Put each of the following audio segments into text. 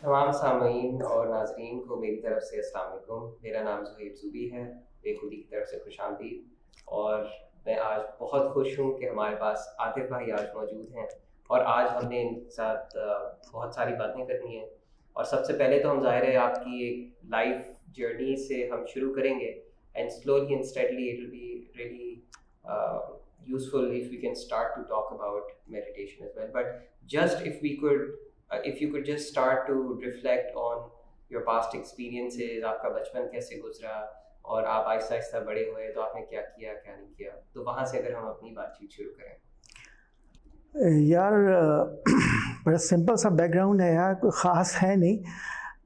तमाम सामीन और नाज़रीन को मेरी तरफ से अस्सलाम वालेकुम। मेरा नाम ज़ुहैब ज़ुबी है, बेखुदी की तरफ से खुशामदीद। और मैं आज बहुत खुश हूँ कि हमारे पास आतिफ़ भाई आज मौजूद हैं और आज हमने इनके साथ बहुत सारी बातें करनी हैं। और सबसे पहले तो हम ज़ाहिर है आपकी एक लाइफ जर्नी से हम शुरू करेंगे and slowly and steadily it will be really useful if we can start to talk about meditation as well. But just if you could just start to reflect on your past experiences, आपका बचपन कैसे गुजरा और आप आहिस्ता आहिस्ता बड़े हुए तो आपने क्या किया क्या नहीं किया, तो वहाँ से अगर हम अपनी बातचीत शुरू करें। यार बड़ा सिंपल सा बैकग्राउंड है यार, कोई ख़ास है नहीं।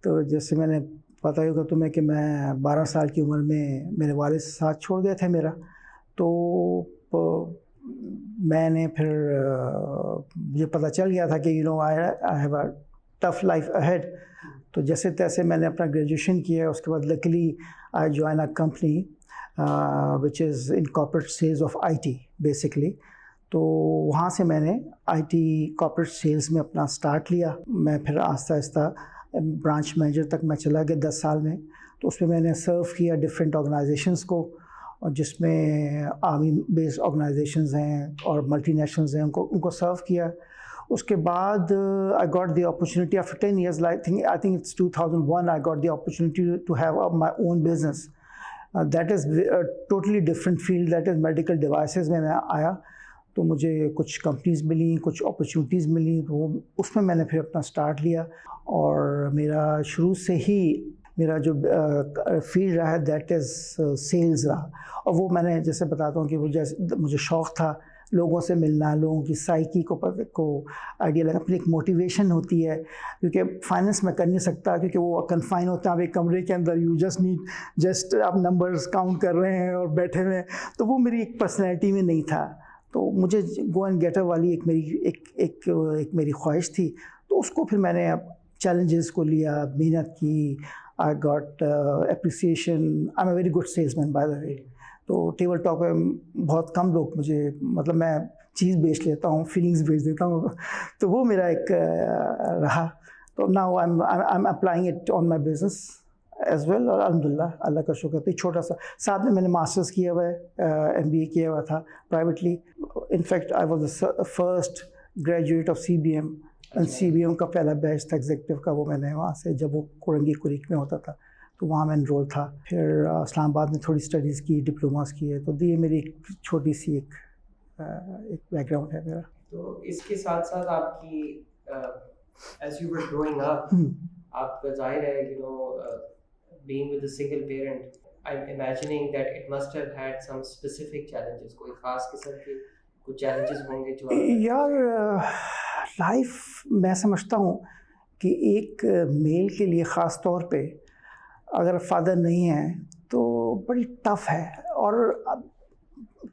तो जैसे मैंने पता ही होगा तुम्हें कि मैं 12 साल की उम्र में मेरे वालिद साथ छोड़ गए थे मेरा। तो मैंने फिर मुझे पता चल गया था कि I have a tough life ahead. तो जैसे तैसे मैंने अपना ग्रेजुएशन किया। उसके बाद luckily I join a company which is in corporate sales of IT basically. तो वहाँ से मैंने आईटी कॉर्पोरेट सेल्स में अपना स्टार्ट लिया। मैं फिर आहिस्ता आहिस्ता ब्रांच मैनेजर तक मैं चला गया 10 साल में। तो उसमें मैंने सर्व किया डिफरेंट ऑर्गेनाइजेशंस को, और जिसमें आर्मी बेस्ड ऑर्गेनाइजेशंस हैं और मल्टीनेशनल्स हैं, उनको सर्व किया। उसके बाद I got the opportunity after 10 years, I think it's 2001, I got the opportunity to have my own business. That is totally different field, that is medical devices में मैं आया। तो मुझे कुछ कंपनीज़ मिली, कुछ अपॉर्चुनिटीज़ मिली, तो उसमें मैंने फिर अपना स्टार्ट लिया। और मेरा शुरू से ही मेरा जो फील्ड रहा है दैट इज़ सेल्स रहा। और वो मैंने जैसे बताता हूँ कि वो जैसे मुझे शौक़ था लोगों से मिलना, लोगों की साइकी को आइडिया लगा। अपनी एक मोटिवेशन होती है, क्योंकि फाइनेंस में कर नहीं सकता, क्योंकि वो कन्फाइन होता है आप एक कमरे के अंदर। यू जस्ट आप नंबर्स काउंट कर रहे हैं और बैठे हुए हैं। तो वो मेरी एक पर्सनैलिटी में नहीं था। तो मुझे गो एंड गेटर वाली एक मेरी ख्वाहिश थी। तो उसको फिर मैंने चैलेंजेस को लिया, मेहनत की। I got appreciation. I am a very good salesman by the way. तो टेबल टॉक में बहुत कम लोग मुझे, मतलब मैं चीज़ बेच लेता हूँ, फीलिंग्स बेच देता हूँ। तो वो मेरा एक रहा। तो now I am applying it on my business as well. और अल्हम्दुलिल्लाह अल्लाह का शुक्र। तो छोटा सा साथ में मैंने मास्टर्स किया हुआ है, MBA किया हुआ था privately. In fact I was the first graduate of CBM। CBM का पहला बैच था एग्जीक्यूटिव का, वो मैंने वहाँ से, जब वो कोरंगी कुरीक में होता था तो वहाँ मैं एनरोल था। फिर इस्लामाबाद में थोड़ी स्टडीज़ की, डिप्लोमास किए। तो ये मेरी एक छोटी सी एक बैकग्राउंड है मेरा। तो इसके साथ साथ आपकी as you were growing up, आपका जाहिर है being with a single parent, I'm imagining that it must have had some specific challenges. कोई खास किस्म के कुछ challenges होंगे जो यार लाइफ मैं समझता हूँ कि एक मेल के लिए ख़ास तौर पे अगर फादर नहीं है तो बड़ी टफ़ है। और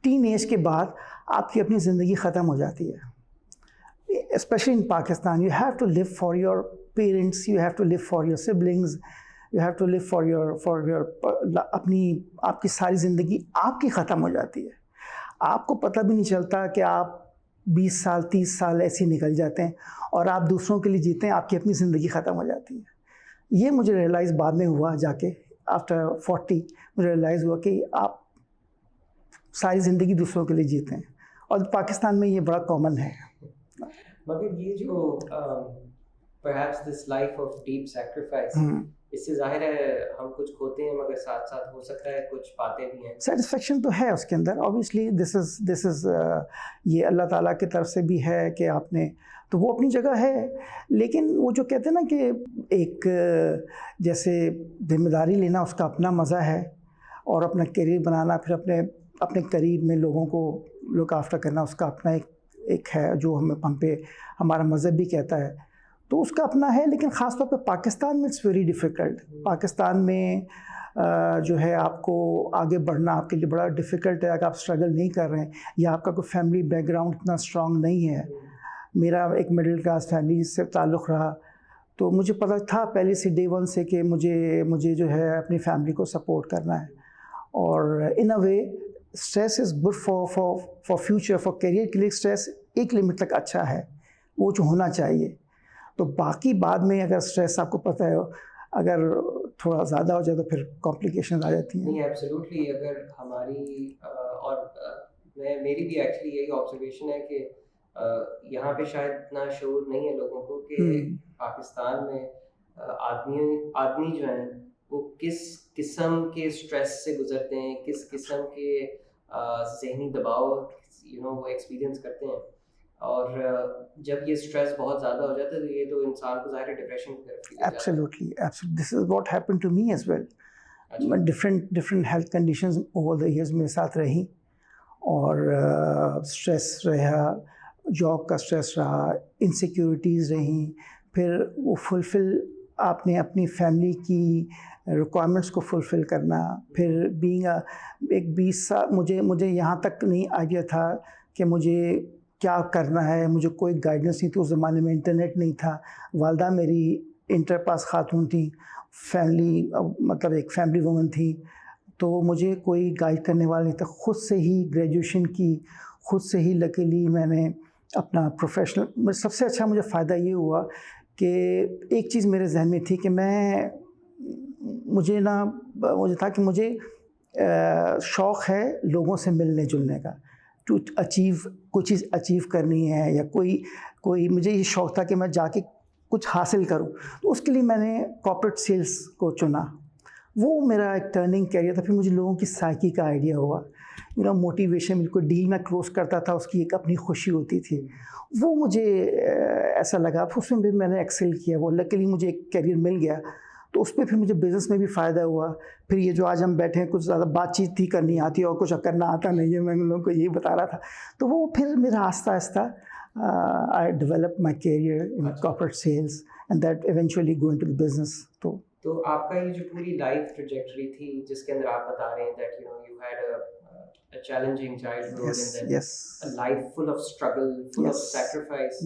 टीन एज के बाद आपकी अपनी ज़िंदगी ख़त्म हो जाती है। Specially in Pakistan, you have to live for your parents, you have to live for your siblings, you have to live for your आपकी सारी ज़िंदगी आपकी ख़त्म हो जाती है। आपको पता भी नहीं चलता कि आप 20 साल 30 साल ऐसे निकल जाते हैं और आप दूसरों के लिए जीते हैं, आपकी अपनी ज़िंदगी ख़त्म हो जाती है। ये मुझे रियलाइज़ बाद में हुआ, जाके आफ्टर 40 मुझे रियलाइज़ हुआ कि आप सारी ज़िंदगी दूसरों के लिए जीते हैं, और पाकिस्तान में ये बड़ा कॉमन है। मगर ये जो perhaps this life of deep sacrifice, इससे जाहिर है हम कुछ खोते हैं मगर साथ साथ हो सकता है कुछ पाते भी हैं। सेटिस्फेक्शन तो है उसके अंदर, ऑब्वियसली दिस इज़ ये अल्लाह ताला की तरफ से भी है कि आपने, तो वो अपनी जगह है। लेकिन वो जो कहते हैं ना कि एक जैसे जिम्मेदारी लेना, उसका अपना मज़ा है, और अपना करियर बनाना, फिर अपने करीब में लोगों को लुक आफ्टर करना, उसका अपना एक है जो हम पे हमारा मज़हब भी कहता है, तो उसका अपना है। लेकिन ख़ास तौर पे पाकिस्तान में इट्स वेरी डिफ़िकल्ट। पाकिस्तान में जो है आपको आगे बढ़ना आपके लिए बड़ा डिफ़िकल्ट है अगर आप स्ट्रगल नहीं कर रहे हैं, या आपका कोई फैमिली बैकग्राउंड इतना स्ट्रॉन्ग नहीं है। मेरा एक मिडिल क्लास फैमिली से ताल्लुक़ रहा, तो मुझे पता था पहले से डे वन से कि मुझे जो है अपनी फैमिली को सपोर्ट करना है। और in a way stress is good for future, for career के लिए स्ट्रेस एक लिमिट तक अच्छा है, वो जो होना चाहिए। तो बाकी बाद में अगर स्ट्रेस आपको पता है अगर थोड़ा ज़्यादा हो जाए तो फिर कॉम्प्लिकेशन आ जाती हैं। नहीं, एब्सोल्युटली। अगर हमारी मैं मेरी भी एक्चुअली यही ऑब्जर्वेशन है कि यहाँ पे शायद इतना शऊर नहीं है लोगों को कि पाकिस्तान में आदमी आदमी जो हैं वो किस किस्म के स्ट्रेस से गुजरते हैं, किस किस्म के ज़हनी दबाव वो एक्सपीरियंस करते हैं। और जब ये स्ट्रेस बहुत ज़्यादा हो जाता है तो ये तो इंसान को ज़ाहिर डिप्रेशन की तरफ ले जाता है। Absolutely, this is what happened to me as well. अच्छा। Different health conditions over the years मेरे साथ रही और स्ट्रेस रहा, जॉब का स्ट्रेस रहा, इनसिक्योरिटीज़ रहीं, फिर वो फुलफ़िल आपने अपनी फैमिली की रिक्वायरमेंट्स को फुलफ़िल करना, फिर बीइंग एक 20 साल मुझे यहाँ तक नहीं आइडिया था कि मुझे क्या करना है, मुझे कोई गाइडेंस नहीं थी। उस ज़माने में इंटरनेट नहीं था, वालदा मेरी इंटर पास खातून थी, फैमिली मतलब एक फैमिली वूमन थी, तो मुझे कोई गाइड करने वाला नहीं था। ख़ुद से ही ग्रेजुएशन की, ख़ुद से ही लकीली मैंने अपना प्रोफेशनल सबसे अच्छा मुझे फ़ायदा ये हुआ कि एक चीज़ मेरे जहन में थी कि मुझे था कि मुझे शौक़ है लोगों से मिलने जुलने का, टू अचीव कोई चीज़ अचीव करनी है या कोई मुझे ये शौक़ था कि मैं जाके कुछ हासिल करूं। तो उसके लिए मैंने कॉर्पोरेट सेल्स को चुना। वो मेरा एक टर्निंग कैरियर था। फिर मुझे लोगों की साइकी का आइडिया हुआ, मोटिवेशन, बिल्कुल डील मैं क्लोज़ करता था, उसकी एक अपनी खुशी होती थी। वो मुझे ऐसा लगा, फिर उसमें भी मैंने एक्सेल किया। वो लकीली मुझे एक कैरियर मिल गया, तो उस पर फिर मुझे बिज़नेस में भी फ़ायदा हुआ। फिर ये जो आज हम बैठे हैं, कुछ ज़्यादा बातचीत ही करनी आती है और कुछ करना आता नहीं है, मैं उन लोगों को यही बता रहा था। तो वो फिर मेरा आस्ता आस्ता I develop my career in corporate sales and that eventually go into the business. तो आपका ये जो पूरी लाइफ ट्रैजेक्टरी थी जिसके अंदर आप बता रहे हैं that you had a challenging childhood and then a life full of struggle, full of sacrifice,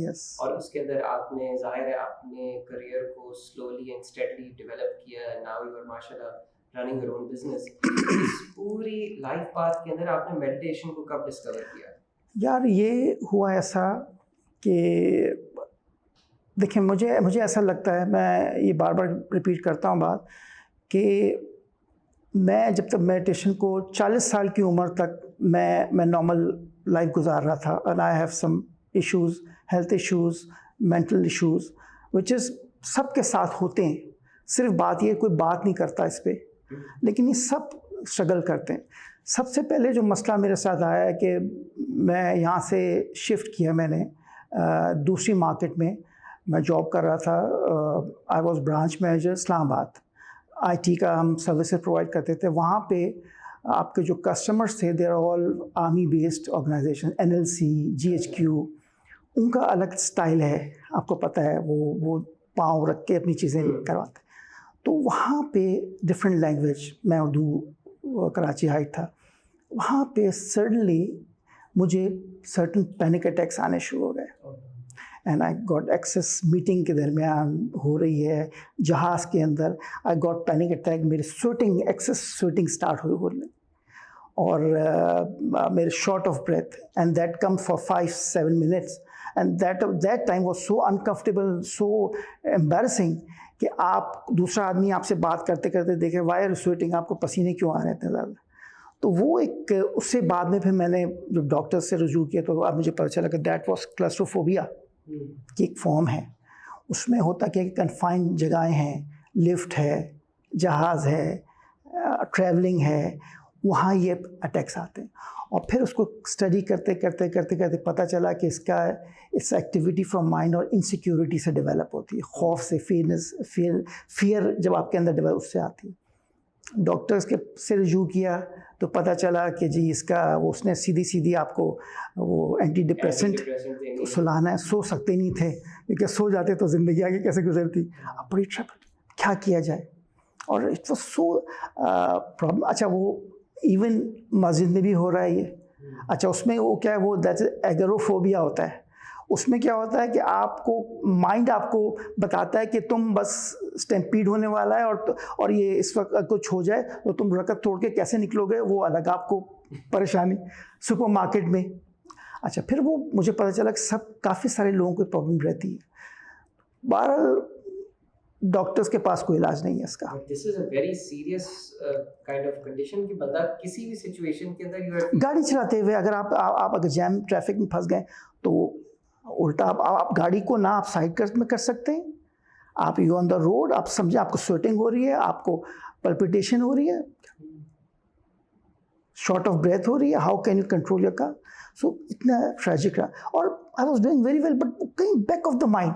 और उसके अंदर आपने ज़ाहिर है अपने करियर को slowly and steadily develop किया and now you are माशाल्लाह running your own business। इस पूरी लाइफ पाथ के अंदर आपने मेडिटेशन को कब डिस्कवर किया? यार ये हुआ ऐसा कि देखिए मुझे ऐसा लगता है, मैं ये बार बार रिपीट करता हूँ बात, कि मैं जब तक मेडिटेशन को 40 साल की उम्र तक मैं नॉर्मल लाइफ गुजार रहा था। And I have some issues, health issues, mental issues, which is सबके साथ होते हैं। सिर्फ बात ये कोई बात नहीं करता इस पर, लेकिन ये सब स्ट्रगल करते हैं। सबसे पहले जो मसला मेरे साथ आया है कि मैं यहाँ से शिफ्ट किया मैंने दूसरी मार्केट में। मैं जॉब कर रहा था, I was branch manager Islamabad. IT का हम सर्विसेज प्रोवाइड करते थे। वहाँ पे आपके जो कस्टमर्स थे, they are all army based organization, NLC, GHQ. उनका अलग स्टाइल है, आपको पता है, वो पाँव रख के अपनी चीज़ें करवाते। तो वहाँ पे डिफरेंट लैंग्वेज, मैं उर्दू, कराची हाइट था, वहाँ पे सडनली मुझे सर्टन पैनिक अटैक्स आने शुरू हो गए। And I got access, meeting के दरमियान हो रही है जहाज़ के अंदर, आई गॉट पैनिक अटैक। मेरी स्वेटिंग, एक्सेस स्वेटिंग स्टार्ट हुई और मेरे short of breath, and that come for 5-7 minutes and that time was so uncomfortable, so embarrassing कि आप दूसरा आदमी आपसे बात करते करते देखे, वाई आर स्वेटिंग, आपको पसीने क्यों आ रहे हैं इतने ज़्यादा। तो वो एक, उससे बाद में फिर मैंने जब डॉक्टर से रुजू किया तो अब मुझे पता चला कि दैट वाज क्लस्ट्रोफोबिया की एक फॉर्म है। उसमें होता क्या कि कन्फाइंड जगहें हैं, लिफ्ट है, जहाज़ है, ट्रैवलिंग है, वहाँ ये अटैक्स आते हैं। और फिर उसको स्टडी करते करते पता चला कि इस एक्टिविटी फ्रॉम माइंड और इनसिक्योरिटी से डेवलप होती है, खौफ से, फियर जब आपके अंदर डेवलप, उससे आती है। डॉक्टर्स के से रुजू किया तो पता चला कि जी इसका उसने सीधी आपको वो एंटी डिप्रेसेंट सुलाना है। सो सकते नहीं थे, क्योंकि सो जाते तो ज़िंदगी आगे कैसे गुजरती। अब बड़ी ट्रबल, क्या किया जाए। और इट वाज सो प्रॉब्लम। अच्छा, वो इवन मस्जिद में भी हो रहा है ये। अच्छा, उसमें वो क्या है, वो दैट एगोरोफोबिया होता है। उसमें क्या होता है कि आपको माइंड आपको बताता है कि तुम बस स्टैम्पीड होने वाला है और ये इस वक्त कुछ हो जाए तो तुम रकत तोड़ के कैसे निकलोगे, वो अलग आपको परेशानी सुपरमार्केट में। अच्छा, फिर वो मुझे पता चला कि काफ़ी सारे लोगों को प्रॉब्लम रहती है। बहरहाल डॉक्टर्स के पास कोई इलाज नहीं है इसका। This is a very serious kind of condition कि बंदा किसी भी सिचुएशन के अंदर यू आर गाड़ी चलाते हुए अगर आप अगर जैम ट्रैफिक में फंस गए तो उल्टा आप गाड़ी को ना आप साइड में कर सकते हैं, आप यू ऑन द रोड, आप समझे आपको स्वेटिंग हो रही है, आपको पल्पिटेशन हो रही है, शॉर्ट ऑफ ब्रेथ हो रही है, how can you control your car? So इतना ट्रैजिक रहा। और I was doing very well, but कहीं back of the mind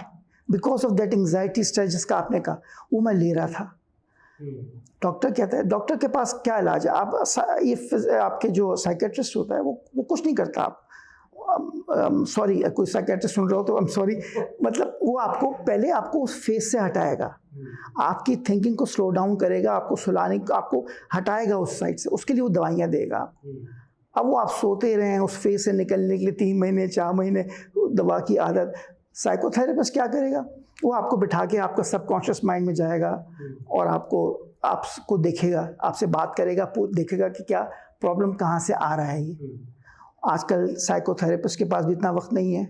because of that anxiety stress जिसका आपने कहा वो मैं ले रहा था। डॉक्टर कहता है, डॉक्टर के पास क्या इलाज है? आप ये आपके जो साइकेट्रिस्ट होता है वो कुछ नहीं करता। आप सॉरी कोई साइकेट्रिस्ट सुन रहा हो तो आई एम सॉरी, मतलब वो आपको पहले आपको उस फेज से हटाएगा, आपकी थिंकिंग को स्लो डाउन करेगा, आपको सुलाने आपको हटाएगा उस साइड से, उसके लिए वो दवाइयाँ देगा। अब वो आप सोते रहें उस फेज से निकलने के लिए 3 महीने 4 महीने दवा की आदत। साइकोथेरेपिस्ट क्या करेगा? वो आपको बिठा के आपका सबकॉन्शियस माइंड में जाएगा और आपको देखेगा, आपसे बात करेगा, देखेगा कि क्या प्रॉब्लम कहाँ से आ रहा है। ये आजकल साइकोथेरेपिस्ट के पास भी इतना वक्त नहीं है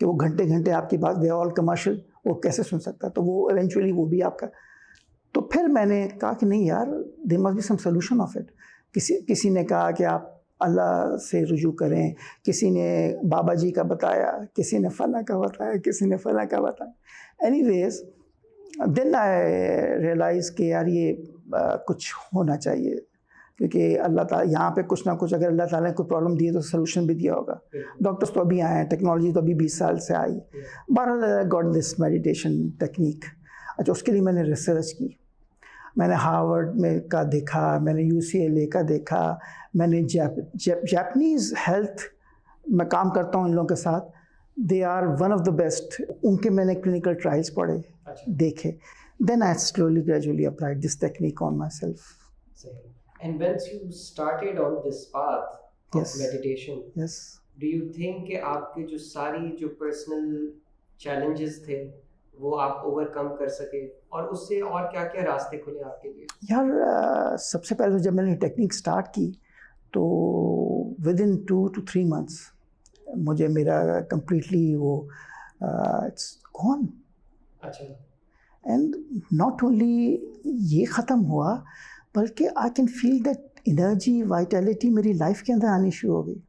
कि वो घंटे घंटे आपकी बात, दे ऑल कमर्शियल, वो कैसे सुन सकता है? तो वो इवेंचुअली वो भी आपका। तो फिर मैंने कहा कि नहीं यार, there must be some solution of it. किसी ने कहा कि आप अल्लाह से रुजू करें, किसी ने बाबा जी का बताया, किसी ने फला का बताया, किसी ने फला का बताया। एनीवेज देन आई रियलाइज़ कि यार ये कुछ होना चाहिए, क्योंकि अल्लाह ताला यहाँ पे कुछ ना कुछ, अगर अल्लाह ताला ने कोई प्रॉब्लम दी है तो सलूशन भी दिया होगा। डॉक्टर्स तो अभी आए हैं, टेक्नोलॉजी तो अभी 20 साल से आई। बहरहाल गॉट दिस मेडिटेशन टेक्निक। अच्छा, उसके लिए मैंने रिसर्च की, मैंने हार्वर्ड में का देखा, मैंने UCLA का देखा, मैंने जापानीज़ हेल्थ मैं काम करता हूँ इन लोगों के साथ, they are one of the best. उनके मैंने क्लिनिकल ट्रायल्स पढ़े, देखे। Then I slowly gradually applied this technique on myself. And once you started on this path of Yes. meditation, Yes. do you think कि आपके जो सारी जो personal challenges थे वो आप overcome कर सके, और उससे और क्या-क्या रास्ते खुले आपके लिए? यार सबसे पहले जब मैंने टेक्निक स्टार्ट की तो विद इन 2 to 3 months मुझे मेरा कम्प्लीटली वो इट्स गॉन। अच्छा। एंड नॉट ओनली ये ख़त्म हुआ, बल्कि I can feel that energy, vitality मेरी लाइफ के अंदर आनी शुरू हो गई।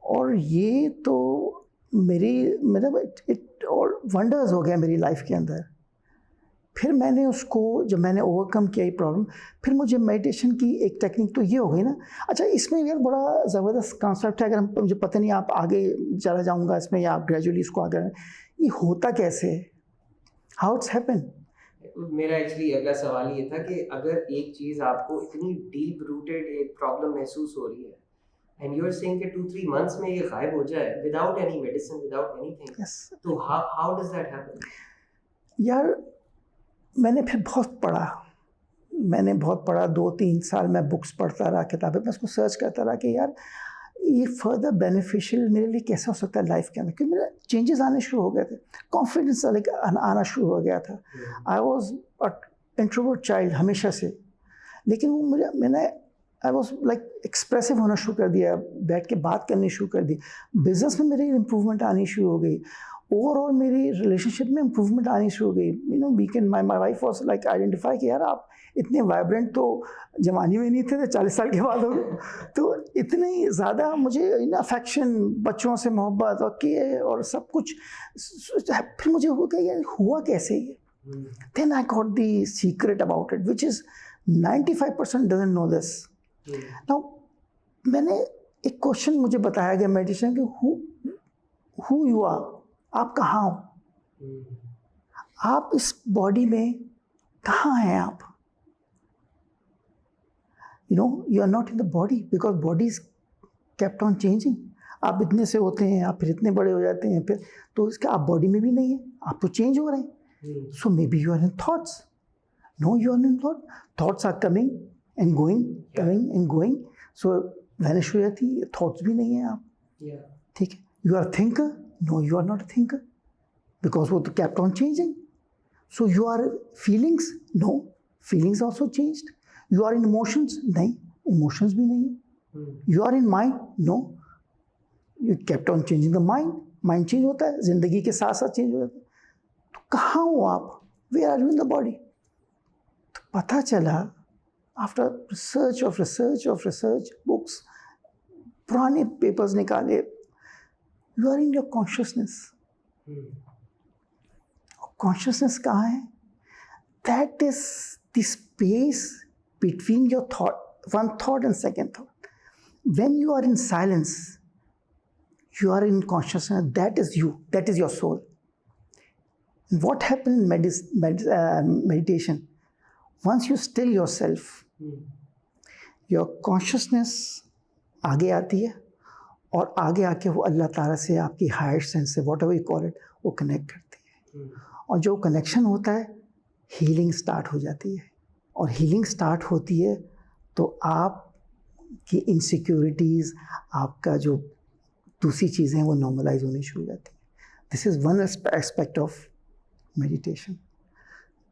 और ये तो मेरा इट और वंडर्स हो गया मेरी लाइफ के अंदर। फिर मैंने उसको, जब मैंने ओवरकम किया ये प्रॉब्लम, फिर मुझे मेडिटेशन की एक टेक्निक तो ये हो गई ना। अच्छा, इसमें यार बड़ा ज़बरदस्त कॉन्सेप्ट है, अगर मुझे पता नहीं आप आगे चला जाऊँगा इसमें या आप ग्रेजुअली इसको आगे, ये होता कैसे है, हाउ इट्स हैपन। मेरा एक्चुअली अगला सवाल ये था कि अगर एक चीज़ आपको इतनी डीप रूटेड एक प्रॉब्लम महसूस हो रही है एंड यू आर सेइंग कि 2-3 मंथ्स में ये गायब हो जाए without any medicine, without anything, तो हाउ डज दैट हैपन? यार मैंने फिर बहुत पढ़ा 2-3 साल मैं बुक्स पढ़ता रहा, किताबें मैं उसको सर्च करता रहा कि यार ये फर्दर बेनिफिशियल मेरे लिए कैसा हो सकता है लाइफ के अंदर, क्योंकि मेरे चेंजेस आने शुरू हो गए थे, कॉन्फिडेंस आना शुरू हो गया था। आई वॉज इंट्रोवर्ट चाइल्ड हमेशा से, लेकिन वो मैंने आई वॉज लाइक एक्सप्रेसिव होना शुरू कर दिया, बैठ के बात करनी शुरू कर दी, बिजनेस में मेरी इम्प्रूवमेंट आनी शुरू हो गई, ओवरऑल मेरी रिलेशनशिप में इम्प्रूवमेंट आनी शुरू हो गई। You know we can, my wife was like identify कि यार आप इतने वाइब्रेंट तो जवानी में नहीं थे, 40 साल के बाद हो गए। तो इतनी ज़्यादा मुझे अफेक्शन, बच्चों से मोहब्बत और केयर और सब कुछ, फिर मुझे हो गया यार हुआ कैसे ये। Then I got the secret about it which is 95% doesn't know this. Now मैंने एक क्वेश्चन मुझे बताया गया मेडिटेशन कि हु यू आर, आप कहाँ हो, आप इस बॉडी में कहाँ हैं आप। You know you are not in the body because body is kept on changing. आप इतने से होते हैं, आप फिर इतने बड़े हो जाते हैं, फिर तो इसका आप बॉडी में भी नहीं है, आप तो चेंज हो रहे हैं। So maybe you are in thoughts. No, you are in thoughts are coming and going, coming and going. So vanish हो जाती है, थॉट्स भी नहीं है आप, ठीक है। You are thinker, no, you are not a thinker because वो तो kept on changing. So you are feelings, no, feelings also changed. You are in emotions, नहीं, emotions भी नहीं है. You are in mind, no, you kept on changing the mind. Mind change होता है, जिंदगी के साथ साथ चेंज हो जाता है. कहाँ हो आप, where are you in the body? तो पता चला after research of research of research, books, पुराने पेपर्स निकाले, you are in your consciousness. Consciousness कहाँ है? That is the space between your thought, one thought and second thought. When you are in silence, you are in consciousness. That is you. That is your soul. And what happens in meditation? Once you still yourself, your consciousness आगे आती है और आगे आके वो अल्लाह ताला से, आपकी हायर सेंस से, whatever you call it, वो कनेक्ट करती है. और जो कनेक्शन होता है, हीलिंग स्टार्ट हो जाती है. और हीलिंग स्टार्ट होती है तो आपकी इनसिक्योरिटीज़, आपका जो दूसरी चीज़ें हैं वो नॉर्मलाइज होनी शुरू हो जाती है. This is one aspect of meditation.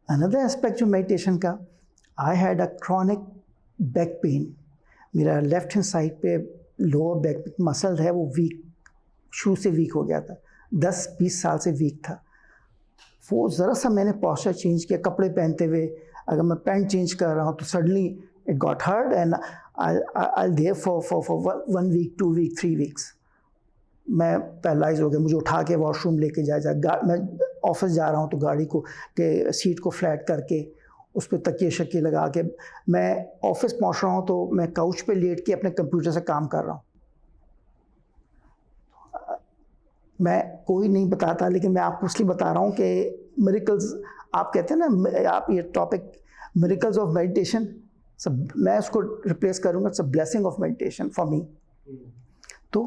Another aspect जो मेडिटेशन का, I had a chronic back pain. मेरा लेफ्ट हैंड साइड पे लोअर बैक मसल है वो वीक, शुरू से वीक हो गया था. 10-20 साल से वीक था. वो ज़रा सा मैंने पोस्चर चेंज किया, कपड़े पहनते हुए अगर मैं पैंट चेंज कर रहा हूँ तो suddenly it got hurt and I there for 1 week, 2 week, 3 weeks मैं पैरालाइज हो गया. मुझे उठा के वॉशरूम लेके जाए, मैं ऑफिस जा रहा हूँ तो गाड़ी को के सीट को फ्लैट करके उस पर तकिए शकिए लगा के मैं ऑफिस पहुँच रहा हूँ तो मैं काउच पे लेट के अपने कंप्यूटर से काम कर रहा हूँ. मैं कोई नहीं बताता, लेकिन मैं आपको इसलिए बता रहा हूँ कि मिरेकल्स, आप कहते हैं ना, आप ये टॉपिक मिरेकल्स ऑफ मेडिटेशन, सब मैं उसको रिप्लेस करूँगा, it's a blessing of meditation for me. तो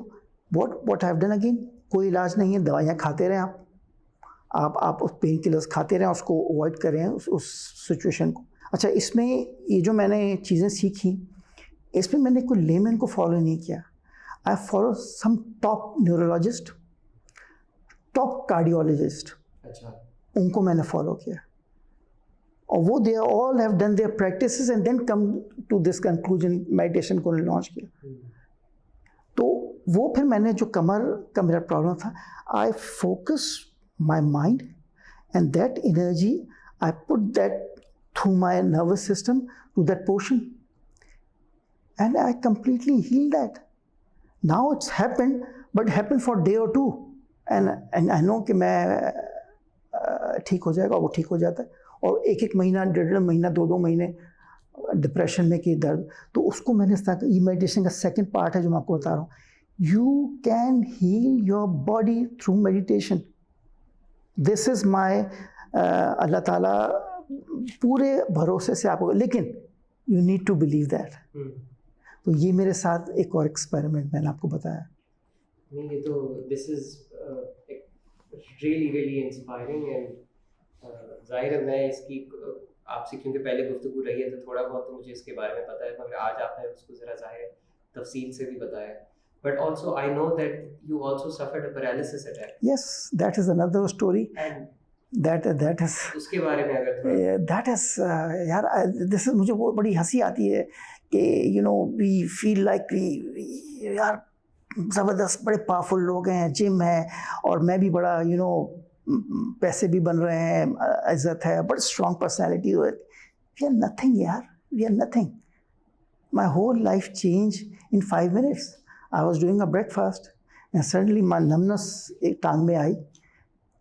what I have done again, कोई इलाज नहीं है, दवाइयाँ खाते रहें आप उस पेन किलर्स खाते रहें, उसको अवॉइड करें उस सिचुएशन को. अच्छा, इसमें ये जो मैंने चीज़ें सीखी, इसमें मैंने कोई लेमैन को फॉलो नहीं किया. I follow some top neurologist, top cardiologist. अच्छा, उनको मैंने फॉलो किया और वो they all have done their practices and then come to this conclusion, meditation को लॉन्च किया. तो वो फिर मैंने जो कमर का मेरा प्रॉब्लम था, I focus my mind and that energy I put that through my nervous system to that portion and I completely heal that. Now it's happened, but happened for day or two and I know कि मैं ठीक हो जाएगा. वो ठीक हो जाता है. और 1-1 महीना, 1.5 महीना, 2-2 महीने डिप्रेशन में की दर्द, तो उसको मैंने इस तरह, ये मेडिटेशन का सेकंड पार्ट है जो मैं आपको बता रहा हूँ. You can heal your body through meditation. This is my, Allah Taala पूरे भरोसे से आपको, लेकिन you need to believe that. तो ये मेरे साथ एक और एक्सपेरिमेंट मैंने आपको बताया. नहीं, ये तो this is really inspiring. And जाहिर है मैं इसकी आपसे, क्योंकि पहले गुफ्तगू रही है तो थोड़ा बहुत तो मुझे इसके बारे में पता है, मगर आज आपने उसको ज़रा ज़ाहिर है तफसील से भी बताया. But also I know that you also suffered a paralysis attack. Yes, that is another story. That is, उसके बारे में अगर थोड़ा, दैट इज़ यार, दिस इज़, मुझे वो बड़ी हंसी आती है कि you know we feel like we यार ज़बरदस्त बड़े पावरफुल लोग हैं, जिम है और मैं भी बड़ा यू नो पैसे भी बन रहे हैं, इज़्ज़त है, but strong personality. We are nothing यार, we are nothing. My whole life change in 5 minutes. I was doing a breakfast and suddenly my numbness एक टांग में आई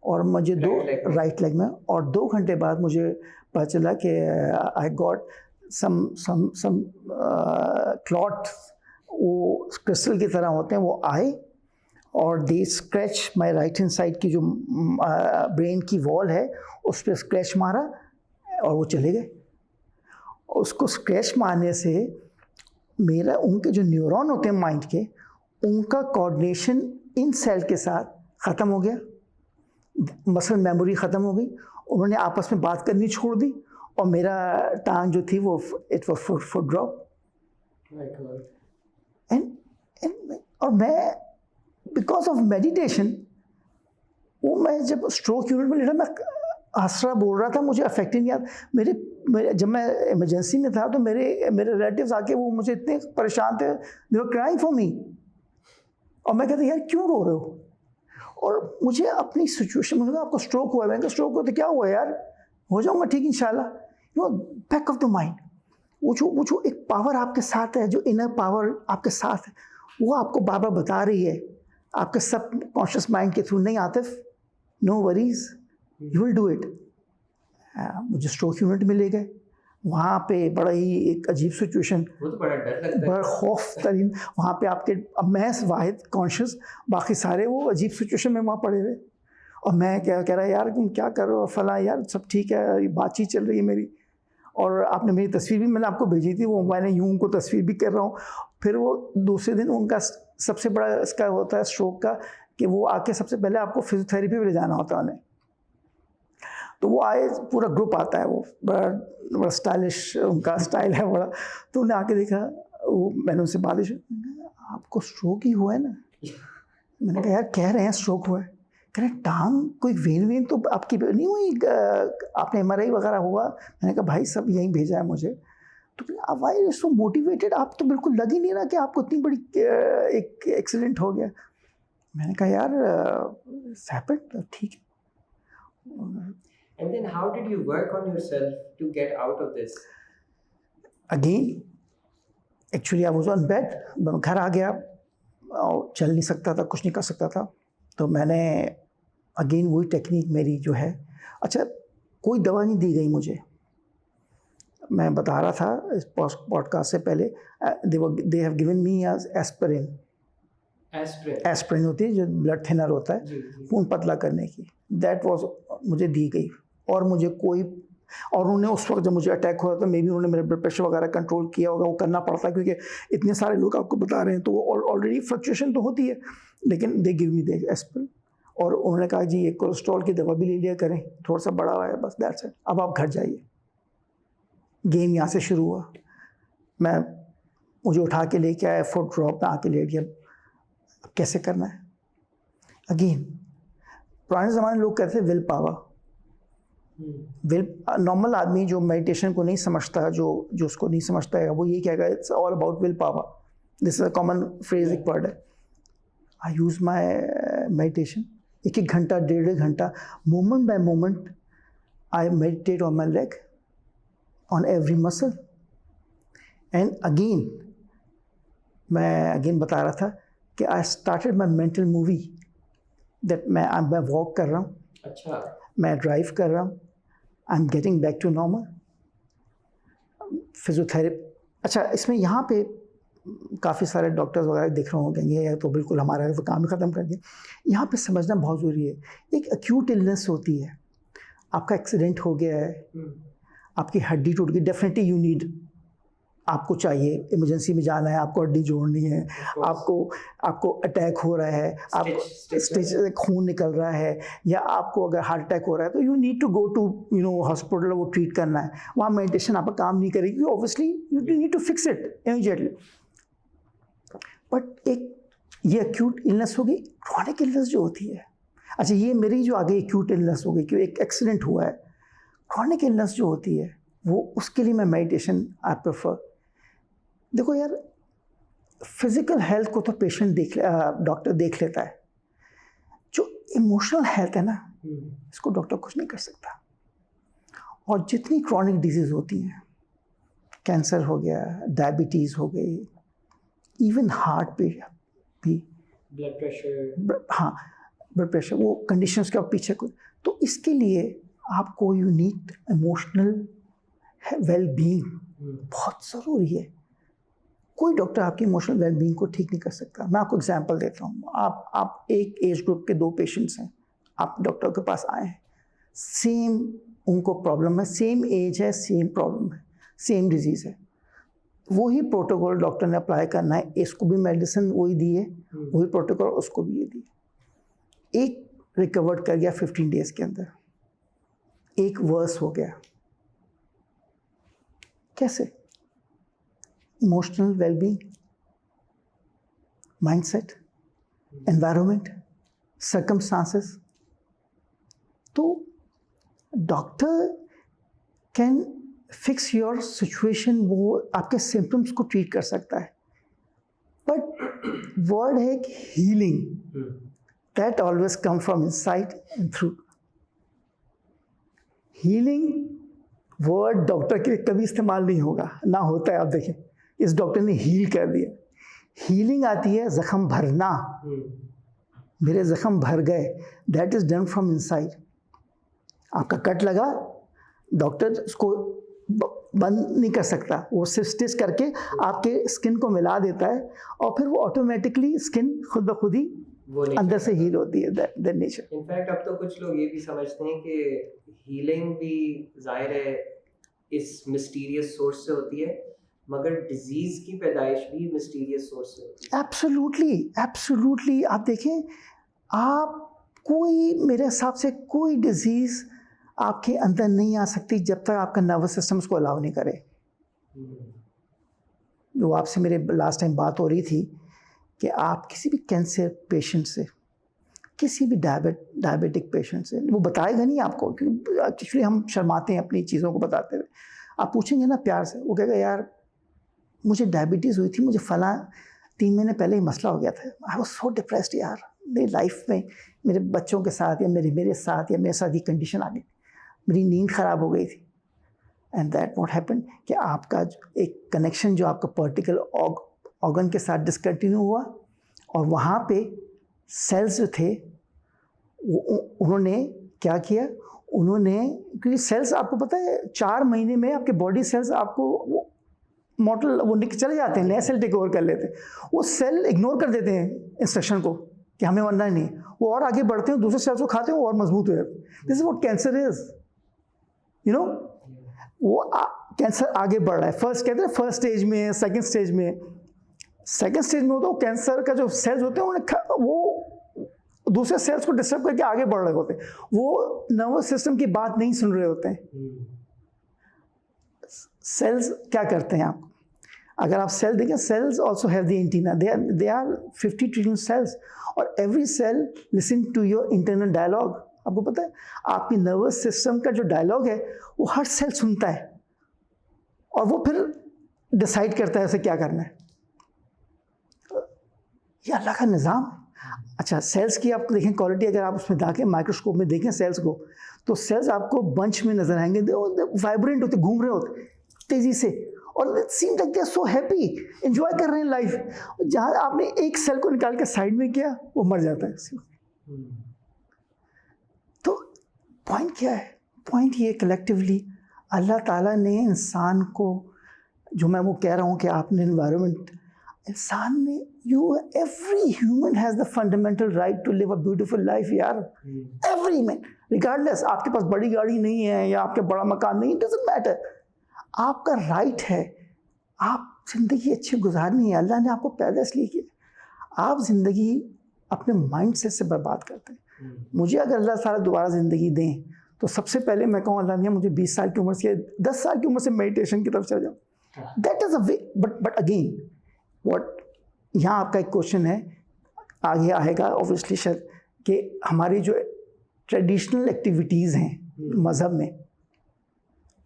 और मुझे राइट लेग में, और 2 घंटे बाद मुझे पता चला कि आई गॉट सम क्लॉट, वो क्रिस्टल की तरह होते हैं, वो आए और they scratch my right hand side की जो ब्रेन की वॉल है उस पर स्क्रैच मारा और वो चले गए. उसको स्क्रैच मारने से मेरा, उनके जो न्यूरॉन होते हैं माइंड के, उनका कोऑर्डिनेशन इन सेल के साथ ख़त्म हो गया. मसल मेमोरी ख़त्म हो गई. उन्होंने आपस में बात करनी छोड़ दी और मेरा टांग जो थी वो इट वाज फुट ड्रॉप. और मैं बिकॉज ऑफ मेडिटेशन, वो मैं जब स्ट्रोक यूनिट में लेटा, मैं हंस रहा बोल रहा था, मुझे अफेक्ट ही नहीं आता. मेरे जब मैं इमरजेंसी में था तो मेरे रिलेटिव्स आके वो मुझे इतने परेशान थे, दे वर क्राइंग फॉर मी. और मैं कहता यार क्यों रो रहे हो? और मुझे अपनी सिचुएशन में आपको स्ट्रोक हुआ, मैंने कहा स्ट्रोक हुआ तो क्या हुआ यार, हो जाऊंगा ठीक इंशाल्लाह। You know, back of the mind वो जो एक पावर आपके साथ है, जो इनर पावर आपके साथ है, वो आपको बार बार बता रही है आपके सब कॉन्शियस माइंड के थ्रू, नहीं Atif, no worries, you will do it. मुझे स्ट्रोक यूनिट में ले गए, वहाँ पे बड़ा ही एक अजीब सिचुएशन, वो तो बड़ा डर लगता है, बड़ा खौफ तरीन। वहाँ पे आपके, अब मैं वाहिद कॉन्शियस, बाकी सारे वो अजीब सिचुएशन में वहाँ पड़े हुए, और मैं क्या कह रहा है यार तुम क्या कर रहे हो फला, यार सब ठीक है, बातचीत चल रही है मेरी। और आपने मेरी तस्वीर भी मैंने आपको भेजी थी, वो मैंने यूं उनको तस्वीर भी कर रहा हूँ। फिर वो दूसरे दिन उनका सबसे बड़ा इसका होता है स्ट्रोक का, कि वो आके सबसे पहले आपको फिजियोथेरेपी पे ले जाना होता है उन्हें। तो वो आए, पूरा ग्रुप आता है, वो बड़ा स्टाइलिश उनका स्टाइल है बड़ा। तो उन्हें आके देखा, वो मैंने उनसे बात की, आपको स्ट्रोक ही हुआ है ना? मैंने कहा यार कह रहे हैं स्ट्रोक हुआ है, कह रहे टांग कोई वेन तो आपकी नहीं हुई, आपने MRI वगैरह हुआ? मैंने कहा भाई सब यहीं भेजा है मुझे। तो वाई सो मोटिवेटेड, आप तो बिल्कुल लग ही नहीं रहा कि आपको इतनी बड़ी एक एक्सीडेंट हो गया। मैंने कहा यार ठीक है। And then how did you work on yourself to get out of this? Again, actually I was on bed, मैं घर आ गया और चल नहीं सकता था, कुछ नहीं कर सकता था। तो मैंने अगेन वही टेक्निक मेरी जो है, अच्छा कोई दवा नहीं दी गई मुझे। मैं बता रहा था इस पॉडकास्ट से पहले, they have given me as aspirin. Aspirin होती है जो ब्लड थिनर होता है खून पतला करने की, दैट वाज मुझे दी गई। और मुझे कोई, और उन्होंने उस वक्त जब मुझे अटैक हुआ था, मे बी उन्होंने मेरे ब्लड प्रेशर वगैरह कंट्रोल किया होगा, वो करना पड़ता है क्योंकि इतने सारे लोग आपको बता रहे हैं, तो वो ऑलरेडी फ्लक्चुएशन तो होती है। लेकिन they give me the aspirin, और उन्होंने कहा जी ये कोलेस्ट्रॉल की दवा भी ले लिया करें, थोड़ा सा बड़ा हुआ है बस, दैट्स इट, अब आप घर जाइए। गेम यहाँ से शुरू हुआ। मुझे उठा के लेके आया, फुट ड्रॉप में आके लेट गया। अब कैसे करना है? अगेन पुराने ज़माने लोग कहते थे विल पावर। नॉर्मल आदमी जो मेडिटेशन को नहीं समझता, जो उसको नहीं समझता है, वो ये कहेगा it's all about will power. This is a common phrase, एक वर्ड है। आई यूज़ माई मेडिटेशन, एक घंटा 1.5 घंटा, moment by moment I meditate on my leg, on every muscle. And again मैं बता रहा था कि I started my mental movie, that मैं वॉक कर रहा हूँ, अच्छा मैं ड्राइव कर रहा हूँ, I am getting back to normal. Physiotherapy, अच्छा इसमें यहाँ पे काफ़ी सारे डॉक्टर्स वगैरह दिख रहे होंगे, ये तो बिल्कुल हमारा तो काम ही ख़त्म कर दिया। यहाँ पे समझना बहुत ज़रूरी है, एक एक्यूट इलनेस होती है, आपका एक्सीडेंट हो गया है, आपकी हड्डी टूट गई, डेफिनेटली यू नीड, आपको चाहिए, इमरजेंसी में जाना है, आपको हड्डी जोड़नी है, आपको अटैक हो रहा है, आपको स्टिच खून निकल रहा है, या आपको अगर हार्ट अटैक हो रहा है तो you need to go to hospital, वो ट्रीट करना है। वहाँ मेडिटेशन आपका काम नहीं करेगी, obviously you need to fix it immediately. But एक ये एक्यूट इलनेस होगी, क्रॉनिक इलनेस जो होती है, अच्छा ये मेरी जो आगे एक्यूट इलनेस हो गई कि एक एक्सीडेंट हुआ है, क्रॉनिक इलनेस जो होती है वो, उसके लिए मैं मेडिटेशन आई प्रेफर। देखो यार, फिजिकल हेल्थ को तो डॉक्टर देख लेता है, जो इमोशनल हेल्थ है ना, इसको डॉक्टर कुछ नहीं कर सकता। और जितनी क्रॉनिक डिजीज़ होती हैं, कैंसर हो गया, डायबिटीज़ हो गई, इवन हार्ट पे भी, ब्लड प्रेशर, हाँ ब्लड प्रेशर, वो कंडीशंस के पीछे को, तो इसके लिए आपको you need emotional well being, बहुत ज़रूरी है। कोई डॉक्टर आपकी इमोशनल वेल बीइंग को ठीक नहीं कर सकता। मैं आपको एग्जांपल देता हूँ, आप एक एज ग्रुप के 2 पेशेंट्स हैं, आप डॉक्टर के पास आए हैं, सेम उनको प्रॉब्लम है, सेम एज है, सेम प्रॉब्लम है, सेम डिजीज़ है, वही प्रोटोकॉल डॉक्टर ने अप्लाई करना है, इसको भी मेडिसिन वही दी है, वही प्रोटोकॉल उसको भी ये दी। एक रिकवर्ड कर गया 15 डेज के अंदर, एक वर्स हो गया। कैसे? Emotional wellbeing, mindset, environment, circumstances. तो doctor can fix your situation, वो आपके सिम्टम्स को ट्रीट कर सकता है, बट वर्ड है healing, that always come from inside and through. Healing word doctor के कभी इस्तेमाल नहीं होगा, ना होता है। आप देखें, इस डॉक्टर ने हील कर दिया। हीलिंग आती है जख्म भरना, मेरे जख्म भर गए, that is done from inside. आपका कट लगा, डॉक्टर उसको बंद नहीं कर सकता, वो सिर्फ स्टिच करके आपके स्किन को मिला देता है और फिर वो ऑटोमेटिकली स्किन खुद ब खुद ही अंदर से हील होती है। That nature. इनफैक्ट अब तो कुछ लोग ये भी समझते हैं कि हीलिंग भी जाहिर है इस मिस्टीरियस सोर्स से होती है, मगर डिजीज की पैदाइश भी मिस्टीरियस सोर्स से होती है। Absolutely, absolutely. आप देखें, आप कोई, मेरे हिसाब से कोई डिजीज़ आपके अंदर नहीं आ सकती जब तक आपका नर्वस सिस्टम उसको अलाउ नहीं करे। जो आपसे मेरे लास्ट टाइम बात हो रही थी कि आप किसी भी कैंसर पेशेंट से, किसी भी डायबिटिक पेशेंट से, वो बताएगा नहीं आपको, क्योंकि एक्चुअली हम शर्माते हैं अपनी चीज़ों को बताते हुए। आप पूछेंगे ना प्यार से, वो कहेगा यार मुझे डायबिटीज़ हुई थी, मुझे फला 3 महीने पहले ही मसला हो गया था, आई वाज सो डिप्रेस्ड यार, मेरी लाइफ में मेरे बच्चों के साथ या मेरे साथ या मेरे साथ ये कंडीशन आ गई, मेरी नींद ख़राब हो गई थी। एंड दैट व्हाट हैपेंड कि आपका एक कनेक्शन जो आपका पर्टिकुलर ऑर्गन के साथ डिसकंटिन्यू हुआ, और वहाँ पे सेल्स जो थे उन्होंने क्या किया, उन्होंने, क्योंकि सेल्स आपको पता है 4 महीने में आपके बॉडी सेल्स आपको वो मॉडल वो चले जाते हैं, नए सेल टेक ओवर कर लेते हैं। वो सेल इग्नोर कर देते हैं इंस्ट्रक्शन को कि हमें मरना नहीं, वो और आगे बढ़ते हैं, दूसरे सेल्स को खाते हैं, वो और मजबूत हो जाते हैं। This is what cancer is, you know. वो कैंसर आगे बढ़ रहा है, फर्स्ट कहते हैं फर्स्ट स्टेज में, सेकंड स्टेज में। सेकंड स्टेज में होता है कैंसर का जो सेल्स होते हैं वो दूसरे सेल्स को डिस्टर्ब करके आगे बढ़ रहे होते हैं, वो नर्वस सिस्टम की बात नहीं सुन रहे होते हैं। सेल्स क्या करते हैं, आप अगर आप सेल देखें, cells also have the antenna, they are 50 trillion cells, और every cell listen to your internal dialogue. आपको पता है आपकी नर्वस सिस्टम का जो डायलॉग है वो हर सेल सुनता है, और वो फिर डिसाइड करता है उसे क्या करना है। ये अल्लाह का निज़ाम है। अच्छा, सेल्स की आप देखें क्वालिटी, अगर आप उसमें जाके माइक्रोस्कोप में देखें सेल्स को, तो सेल्स आपको बंच में नजर आएंगे, वाइब्रेंट होते, घूम रहे होते तेजी से, और it seems like they are so happy, enjoy कर रहे हैं लाइफ। जहाँ आपने एक सेल को निकाल के साइड में किया, वो मर जाता है। तो पॉइंट क्या है? पॉइंट ये कलेक्टिवली अल्लाह ताला ने इंसान को, जो मैं वो कह रहा हूँ कि आपने एनवायरनमेंट, इंसान ने, every human has the fundamental right to live a beautiful life यार। एवरी मैन, रिगार्डलेस आपके पास बड़ी गाड़ी नहीं है या आपके बड़ा मकान नहीं, डजंट मैटर, आपका राइट है। आप ज़िंदगी अच्छी गुजारनी है, अल्लाह ने आपको पैदा इसलिए किया। आप ज़िंदगी अपने माइंड से बर्बाद करते हैं। मुझे अगर अल्लाह ताला दोबारा ज़िंदगी दें तो सबसे पहले मैं कहूँ अल्लाह मियाँ मुझे 20 साल की उम्र से, 10 साल की उम्र से मेडिटेशन की तरफ चल जाऊँ। That is a way. But again what, यहाँ आपका एक क्वेश्चन है आगे आएगा ऑब्वियसली शायद, कि हमारी जो ट्रेडिशनल एक्टिविटीज़ हैं मज़हब में,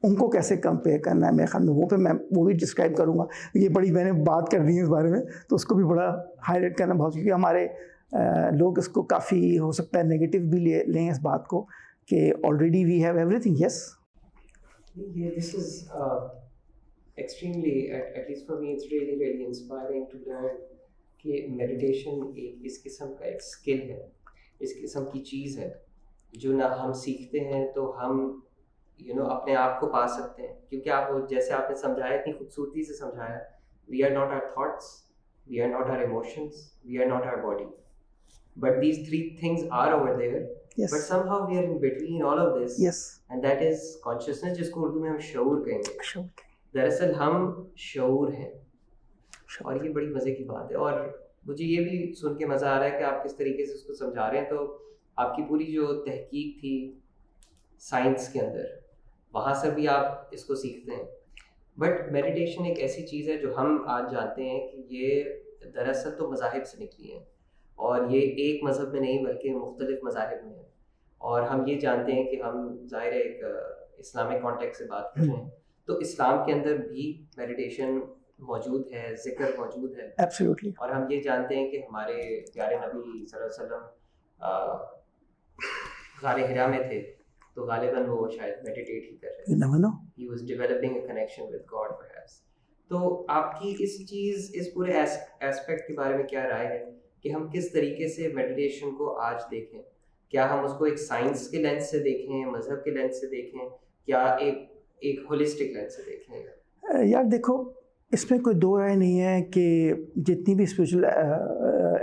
उनको कैसे कंपेयर करना है। मेरे ख्याल में वो भी डिस्क्राइब करूँगा। ये बड़ी मैंने बात कर दी है इस बारे में, तो उसको भी बड़ा हाईलाइट करना बहुत, क्योंकि हमारे लोग इसको काफ़ी हो सकता है नेगेटिव भी लें इस बात को कि already we have everything. Yes, this is extremely, at least for me, it's really inspiring to learn कि meditation एक इस किस्म का एक स्किल है, इस किस्म की चीज़ है जो ना हम सीखते हैं तो हम अपने आप को पा सकते हैं। क्योंकि आप जैसे आपने समझाया, इतनी खूबसूरती से समझाया, we are not our thoughts, we are not our emotions, we are not our body, but these 3 things are over there. yes. But somehow we are in between all of this. yes. And that is consciousness, जिसको उर्दू में हम शऊर कहेंगे। sure. दरअसल हम शऊर हैं, और ये बड़ी मज़े की बात है। और मुझे ये भी सुन के मज़ा आ रहा है कि आप किस तरीके से उसको समझा रहे हैं। तो आपकी पूरी जो तहकीक थी साइंस के अंदर, वहाँ से भी आप इसको सीखते हैं। बट मेडिटेशन एक ऐसी चीज़ है जो हम आज जानते हैं कि ये दरअसल तो मज़ाहिब से निकली है, और ये एक मज़हब में नहीं बल्कि मुख्तलिफ मज़ाहिब में है। और हम ये जानते हैं कि हम ज़ाहिर एक इस्लामिक कॉन्टेक्स्ट से बात कर रहे हैं, तो इस्लाम के अंदर भी मेडिटेशन मौजूद है, जिक्र मौजूद है। एब्सोल्युटली। और हम ये जानते हैं कि हमारे प्यारे नबी सल्लल्लाहु अलैहि वसल्लम गारे हिरा में थे तो गालिबन वो शायद मेडिटेट ही कर रहे थे, he was developing a connection with God perhaps. तो आपकी इस पूरे एस्पेक्ट के बारे में क्या राय है कि हम किस तरीके से मेडिटेशन को आज देखें? क्या हम उसको एक साइंस के लेंस से देखें, मजहब के लेंस से देखें, क्या एक होलिस्टिक लेंस से देखें? यार देखो, इसमें कोई दो राय नहीं है कि जितनी भी स्पिरिचुअल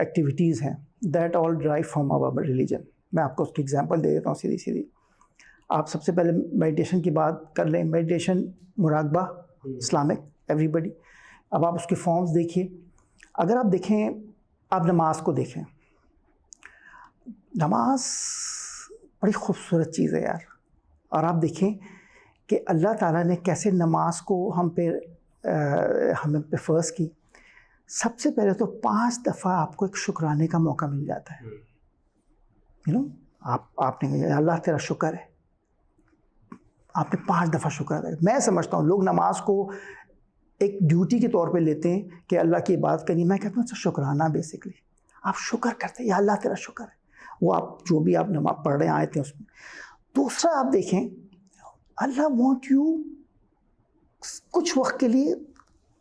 एक्टिविटीज़ हैं that all drive from our religion. मैं आपको उसकी एग्जांपल दे देता हूँ सीधी सीधी। आप सबसे पहले मेडिटेशन की बात कर लें। मेडिटेशन, मुराकबा, इस्लामिक, एवरीबडी। अब आप उसके फॉर्म्स देखिए। अगर आप देखें, आप नमाज को देखें, नमाज बड़ी खूबसूरत चीज़ है यार। और आप देखें कि अल्लाह ताला ने कैसे नमाज को हम पे फ़र्ज़ की। सबसे पहले तो 5 दफ़ा आपको एक शुक्राने का मौका मिल जाता है। आपने कहा अल्लाह तेरा शुक्र है, आपने 5 दफ़ा शुक्र अदा। मैं समझता हूँ लोग नमाज को एक ड्यूटी के तौर पे लेते हैं कि अल्लाह की इबादत करनी। मैं कहता हूँ अच्छा शुक्राना, बेसिकली आप शुक्र करते हैं या अल्लाह तेरा शुक्र है, वो आप जो भी आप नमाज पढ़ रहे हैं आए थे उसमें। दूसरा आप देखें, अल्लाह वांट यू कुछ वक्त के लिए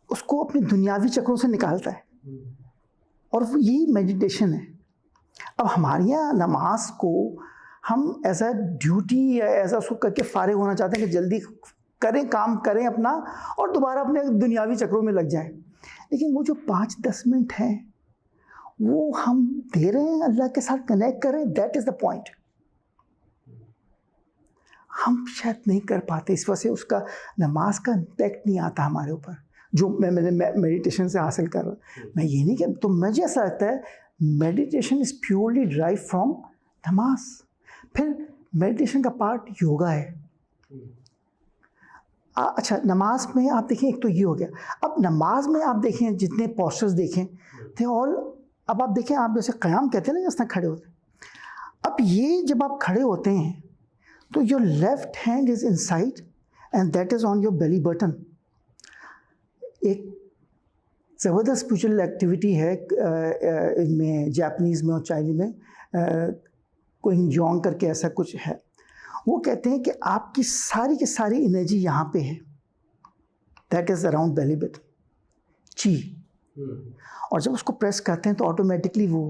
उसको अपने दुनियावी चक्रों से निकालता है, और यही मेडिटेशन है। अब हमारे यहाँ नमाज को हम एज अ ड्यूटी या एज अ उसको करके फारिग होना चाहते हैं कि जल्दी करें, काम करें अपना और दोबारा अपने दुनियावी चक्रों में लग जाएं। लेकिन वो जो 5-10 मिनट हैं वो हम दे रहे हैं अल्लाह के साथ कनेक्ट करें, दैट इज़ द पॉइंट। हम शायद नहीं कर पाते, इस वजह से उसका नमाज का इम्पैक्ट नहीं आता हमारे ऊपर जो मैंने मेडिटेशन से हासिल कर रहा। मैं ये नहीं कह, तो मुझे ऐसा लगता है meditation is purely drive from नमाज। फिर मेडिटेशन का पार्ट योगा है। अच्छा, नमाज में आप देखें, एक तो ये हो गया। अब नमाज में आप देखें जितने पोस्चर्स देखें थे ऑल, अब आप देखें, आप जैसे क़याम कहते हैं ना, जिस तरह खड़े होते हैं, अब ये जब आप खड़े होते हैं तो your left hand is inside and that is on your belly button. एक ज़बरदस्त स्पिरिचुअल एक्टिविटी है इनमें, जापानीज़ में और चाइनीज़ में कोई जोंग करके ऐसा कुछ है। वो कहते हैं कि आपकी सारी की सारी एनर्जी यहाँ पे है, that is around belly button, ची। और जब उसको प्रेस करते हैं तो ऑटोमेटिकली वो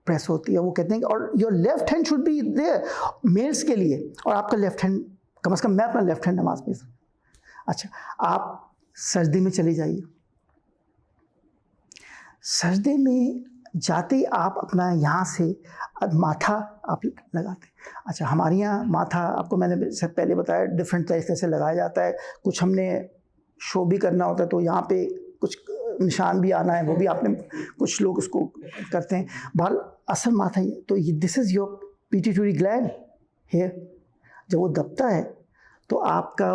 प्रेस होती है। वो कहते हैं कि और your left hand should be there, males के लिए, और आपका लेफ्ट हैंड, कम से कम मैं अपना लेफ्ट हैंड नमाज में। अच्छा, आप सजदे में चले जाइए। सजदे में जाते ही आप अपना यहाँ से माथा आप लगाते हैं। अच्छा, हमारे यहाँ माथा, आपको मैंने सब पहले बताया, डिफरेंट तरीके से लगाया जाता है। कुछ हमने शो भी करना होता है तो यहाँ पे कुछ निशान भी आना है, वो भी आपने, कुछ लोग उसको करते हैं। बाल असल माथा ये तो, this is your pituitary gland here. जब वो दबता है तो आपका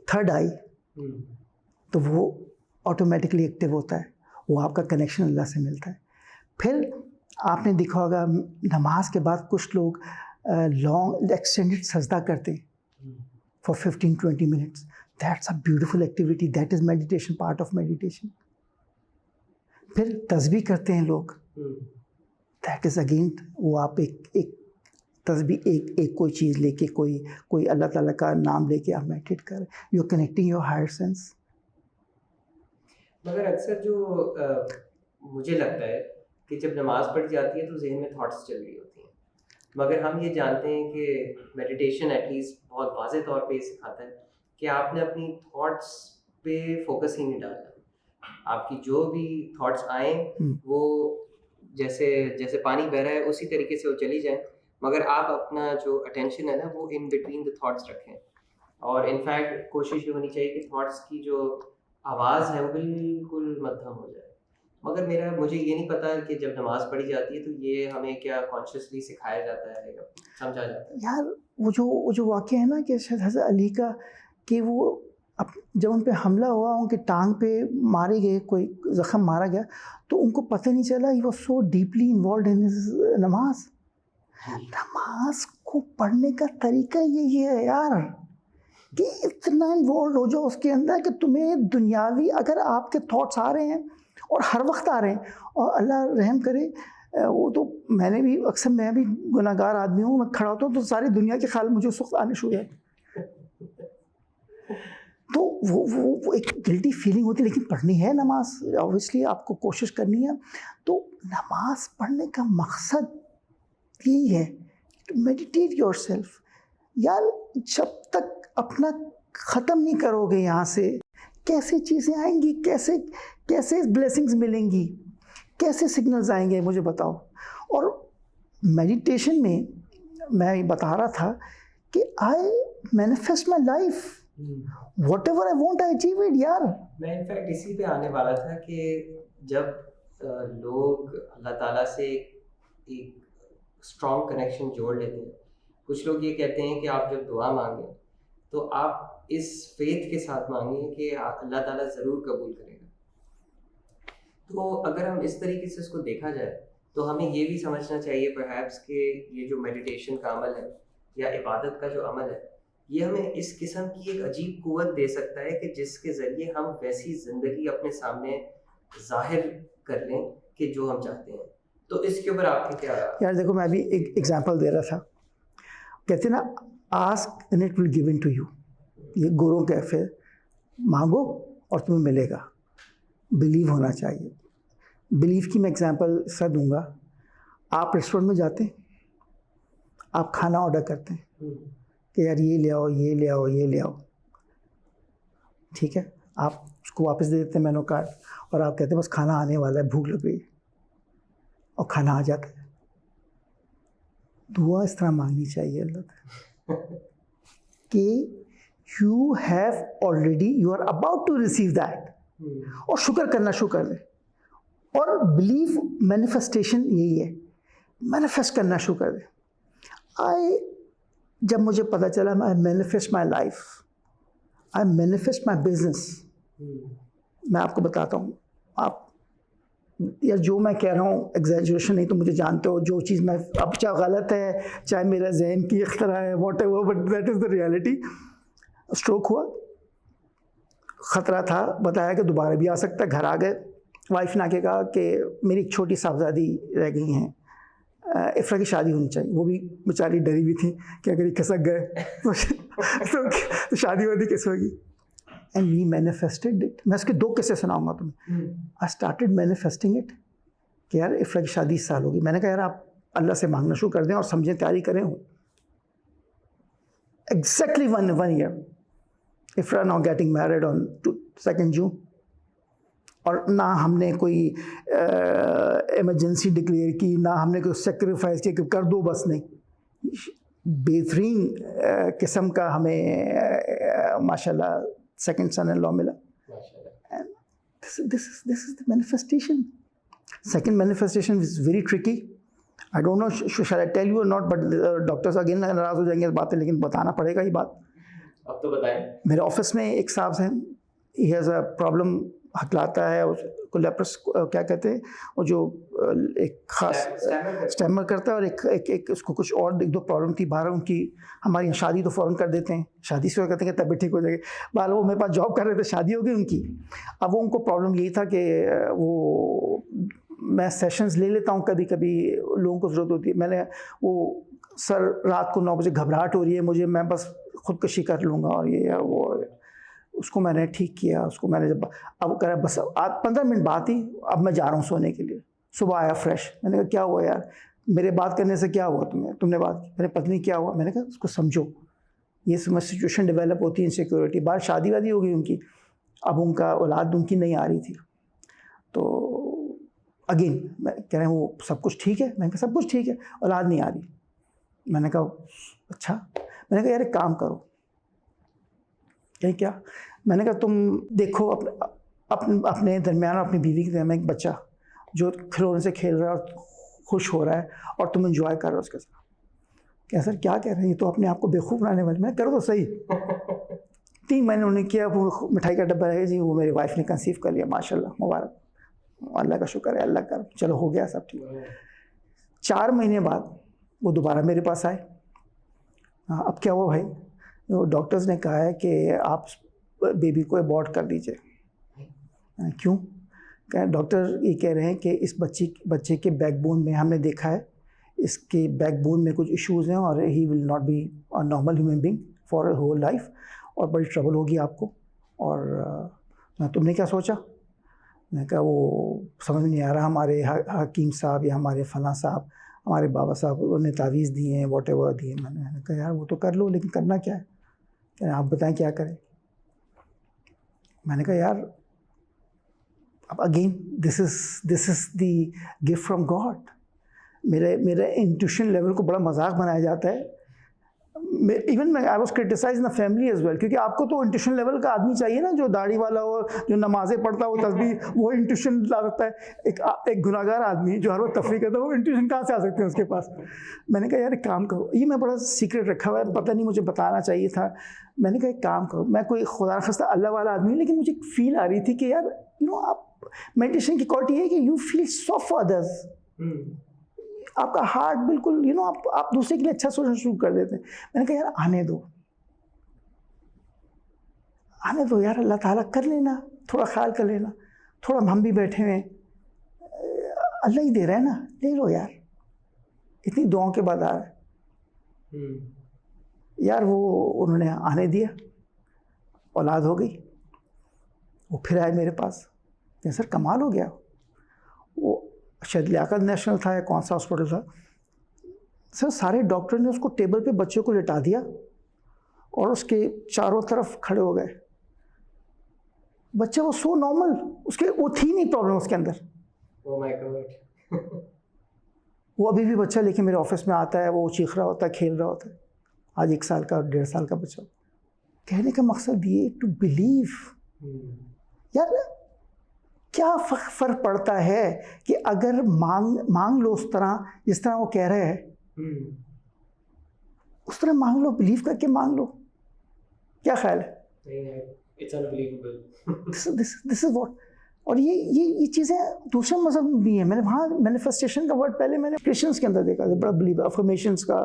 थर्ड आई, तो वो ऑटोमेटिकली एक्टिव होता है, वो आपका कनेक्शन अल्लाह से मिलता है। फिर आपने देखा होगा नमाज के बाद कुछ लोग लॉन्ग एक्सटेंडेड सजदा करते हैं for 15-20 minutes. That's a beautiful activity, that is meditation, part of meditation. फिर तस्बीह करते हैं लोग, दैट इज़ अगेन, वो आप एक तस्बीह, एक कोई चीज़ लेके, कोई अल्लाह ताला का नाम लेके आप मेडिटेट कर रहे, you are connecting your higher sense. मगर अक्सर जो मुझे लगता है कि जब नमाज पढ़ जाती है तो जहन में थॉट्स चल रही होती हैं, मगर हम ये जानते हैं कि मेडिटेशन एटलीस्ट बहुत वाज़ेह तौर पे सिखाता है कि आपने अपनी थॉट्स पे फोकस ही नहीं डालना। आपकी जो भी थॉट्स आए वो जैसे जैसे पानी बह रहा है उसी तरीके से वो चली जाए, मगर आप अपना जो अटेंशन है ना वो इन बिटवीन द थॉट्स रखें। और इनफैक्ट कोशिश ये होनी चाहिए कि थॉट्स की जो आवाज़ है वो बिल्कुल मध्यम हो जाए। मगर मुझे ये नहीं पता कि जब नमाज पढ़ी जाती है तो ये हमें क्या कॉन्शियसली सिखाया जाता है या समझा जाता है? यार वो जो वाक़या है ना कि हज़रत अली का, कि वो जब उन पे हमला हुआ, उनकी टांग पे मारे गए, कोई ज़ख़म मारा गया, तो उनको पता नहीं चला, he was so deeply involved in his नमाज। नमाज को पढ़ने का तरीका यही है यार कि इतना इन्वॉल्व हो जाओ उसके अंदर कि तुम्हें दुनियावी, अगर आपके थॉट्स आ रहे हैं और हर वक्त आ रहे हैं, और अल्लाह रहम करे वो तो मैंने भी अक्सर, मैं भी गुनाहगार आदमी हूँ, मैं खड़ा होता हूँ तो सारी दुनिया के ख्याल मुझे उस वक्त आने शुरू हो जाते। तो वो एक गिल्टी फीलिंग होती है, लेकिन पढ़नी है नमाज, ऑब्वियसली आपको कोशिश करनी है। तो नमाज पढ़ने का मकसद यही है, टू मेडिटेट योरसेल्फ। यार जब तक अपना ख़त्म नहीं करोगे यहाँ से, कैसे चीज़ें आएंगी, कैसे कैसे ब्लेसिंग्स मिलेंगी, कैसे सिग्नल्स आएंगे, मुझे बताओ। और मेडिटेशन में मैं बता रहा था कि I manifest my life, whatever I want I achieve it. यार मैं इनफैक्ट इसी पे आने वाला था कि जब लोग अल्लाह ताला से एक स्ट्रॉन्ग कनेक्शन जोड़ लेते हैं, कुछ लोग ये कहते हैं कि आप जब दुआ मांगें तो आप इस फेथ के साथ मांगें कि अल्लाह ताला ज़रूर कबूल करेगा। तो अगर हम इस तरीके से इसको देखा जाए तो हमें ये भी समझना चाहिए परहैप्स कि ये जो मेडिटेशन का अमल है या इबादत का जो अमल है, ये हमें इस किस्म की एक अजीब कुव्वत दे सकता है कि जिसके ज़रिए हम वैसी ज़िंदगी अपने सामने ज़ाहिर कर लें कि जो हम चाहते हैं। तो इसके ऊपर आपके क्या? यार देखो, मैं अभी एक एग्जांपल दे रहा था, कहते ना ask and it will given to you, ये गुरु कैफे, मांगो और तुम्हें मिलेगा। बिलीव होना चाहिए। बिलीव की मैं एग्जांपल सा दूंगा। आप रेस्टोरेंट में जाते हैं, आप खाना ऑर्डर करते हैं कि यार ये ले आओ, ये ले आओ, ये ले आओ, ठीक है, आप उसको वापस दे देते हैं मेनू कार्ड, और आप कहते हैं बस खाना आने वाला है, भूख लग रही है, और खाना आ जाता है। दुआ इस तरह मांगनी चाहिए अल्लाह कि you have already, you are about to receive that, और शुक्र करना शुरू कर दे। और बिलीव मैनिफेस्टेशन यही है, मैनिफेस्ट करना शुरू कर दे। जब मुझे पता चला, I manifest my life, I manifest my business. मैं आपको बताता हूँ, आप यार जो मैं कह रहा हूँ एग्जैजरेशन नहीं, तो मुझे जानते हो जो चीज़ मैं, अब चाहे गलत है चाहे मेरा जहन की इख्तरा है, what ever, but that is the reality. Stroke हुआ, ख़तरा था, बताया कि दोबारा भी आ सकता है। घर आ गए, वाइफ ने आके कहा कि मेरी एक छोटी साहबजादी रह गई हैं, इफ्रा की शादी होनी चाहिए। वो भी बेचारी डरी हुई थी कि अगर ये खिसक गए तो शादी वादी कैसे होगी। And we manifested it. मैं इसके 2 किस्से सुनाऊंगा तुम्हें। आई स्टार्टेड मैनिफेस्टिंग इट कि यार इफ्रा की शादी इस साल होगी। मैंने कहा यार आप अल्लाह से मांगना शुरू कर दें और समझें, तैयारी करें। Exactly one year इफ्रा now getting married on 2 June। और ना हमने कोई इमरजेंसी डिक्लेयर की, ना हमने कोई सेक्रीफाइस किया कि कर दो, बस नहीं। बेहतरीन किस्म का हमें माशाल्लाह सेकंड सन इन लॉ मिला। And this is the manifestation. Second manifestation is very tricky. I don't know shall I tell you or not, but doctors again नाराज़ हो जाएंगे इस बात पे, लेकिन बताना पड़ेगा ये बात। अब तो बताएं। मेरे ऑफिस में एक साहब हैं, ही हैज़ अ प्रॉब्लम, हकलाता है, उसको लेप्रस क्या कहते हैं, वो जो एक ख़ास स्टैमर करता है, और एक उसको कुछ और 1-2 प्रॉब्लम थी। बाहर उनकी, हमारी यहाँ शादी तो फ़ौरन कर देते हैं, शादी से कहते हैं कि तबीयत ठीक हो जाएगी। बाहर वो मेरे पास जॉब कर रहे थे, शादी हो गई उनकी। अब वो उनको प्रॉब्लम यही था कि वो, मैं सेशंस ले लेता हूँ कभी कभी, लोगों को ज़रूरत होती है। मैंने वो, सर रात को 9 बजे घबराहट हो रही है मुझे, मैं बस ख़ुदकशी कर लूँगा, और ये वो, उसको मैंने ठीक किया। उसको मैंने जब, अब कह रहा बस आज 15 मिनट बाद ही, अब मैं जा रहा हूँ सोने के लिए। सुबह आया फ्रेश, मैंने कहा क्या हुआ यार, मेरे बात करने से क्या हुआ, तुमने बात की, मेरे पत्नी क्या हुआ। मैंने कहा उसको समझो, ये समझ सिचुएशन डेवलप होती है, इनसिक्योरिटी। बाहर शादी वादी हो गई उनकी, अब उनका औलाद उनकी नहीं आ रही थी। तो अगेन मैं कह रहे हैं वो सब कुछ ठीक है, मैंने कहा सब कुछ ठीक है, औलाद नहीं आ रही। मैंने कहा अच्छा। मैंने कहा यार एक काम करो। क्या? मैंने कहा तुम देखो अपने दरमियान, अपनी बीवी के दरमियान एक बच्चा जो खिलौने से खेल रहा है और खुश हो रहा है, और तुम एंजॉय कर रहे हो उसके साथ। क्या सर क्या कह रहे हैं, ये तो अपने आप को बेवकूफ़ बनाने वाले। मैं करो तो सही। 3 महीने उन्होंने किया, वो मिठाई का डब्बा है जी, वो मेरी वाइफ ने कंसीव कर लिया, माशाल्लाह, मुबारक, अल्लाह का शुक्र है, अल्लाह का, चलो हो गया सब ठीक। 4 महीने बाद वो दोबारा मेरे पास आए। अब क्या हुआ भाई, डॉक्टर्स ने कहा है कि आप बेबी को अबॉर्ट कर दीजिए। क्यों? डॉक्टर ये कह रहे हैं कि इस बच्चे के बैकबोन में हमने देखा है, इसके बैकबोन में कुछ इश्यूज़ हैं और he will not be a normal human being for whole life, और बड़ी ट्रबल होगी आपको। और तुमने क्या सोचा? मैंने कहा वो समझ में नहीं आ रहा, हमारे हकीम साहब या हमारे फलां साहब, हमारे बाबा साहब उन्होंने तावीज़ दिए हैं, वॉट एवर दिए। मैंने कहा यार वो तो कर लो, लेकिन करना क्या है, आप बताएं क्या करें। मैंने कहा यार अब again this is the gift from God. मेरे इंट्यूशन लेवल को बड़ा मजाक बनाया जाता है। Even I was criticize in the family as well, क्योंकि आपको तो इंट्यूशन लेवल का आदमी चाहिए ना, जो दाढ़ी वाला हो, जो नमाजें पढ़ता हो, तस्बीह, वो इंट्यूशन ला सकता है। एक गुनाहगार आदमी जो हर वक्त तफरी करता है, वो इंट्यूशन कहाँ से आ सकते हैं उसके पास। मैंने कहा यार एक काम करो, ये मैं बड़ा सीक्रेट रखा हुआ है, पता नहीं मुझे बताना चाहिए था। मैंने कहा एक काम करो, मैं कोई खुदा खस्ता अल्लाह वाला आदमी हूँ, लेकिन मुझे फील आ रही थी कि यार आप मेडिटेशन की क्वालिटी है कि you feel soft for others. आपका हार्ट बिल्कुल आप दूसरे के लिए अच्छा सोचना शुरू कर देते हैं। मैंने कहा यार आने दो यार, अल्लाह ताला कर लेना, थोड़ा ख्याल कर लेना, थोड़ा हम भी बैठे हुए हैं, अल्लाह ही दे रहा है ना, ले लो यार, इतनी दुआओं के बाद आ रहा है। यार वो उन्होंने आने दिया, औलाद हो गई। वो फिर आए मेरे पास, सर कमाल हो गया। वो शायद लियाकत नेशनल था या कौन सा हॉस्पिटल था सर, सारे डॉक्टर ने उसको टेबल पे बच्चे को लिटा दिया और उसके चारों तरफ खड़े हो गए। बच्चा वो सो नॉर्मल, वो थी नहीं प्रॉब्लम उसके अंदर। Oh my God. वो अभी भी बच्चा लेके मेरे ऑफिस में आता है, वो चीख रहा होता है, खेल रहा होता है। आज 1 साल का 1.5 साल का बच्चा। कहने का मकसद ये टू बिलीव। यार क्या फ़र्क पड़ता है कि अगर मांग लो उस तरह जिस तरह वो कह रहे हैं, उस तरह मांग लो, बिलीव करके मांग लो। क्या ख्याल है? It's unbelievable. This is what. और ये चीज़ें दूसरे मज़हब में भी हैं। मैंने वहाँ मैनिफेस्टेशन का वर्ड पहले मैंने क्रिश्चियंस के अंदर देखा था, बड़ा बिलीव, अफर्मेशंस का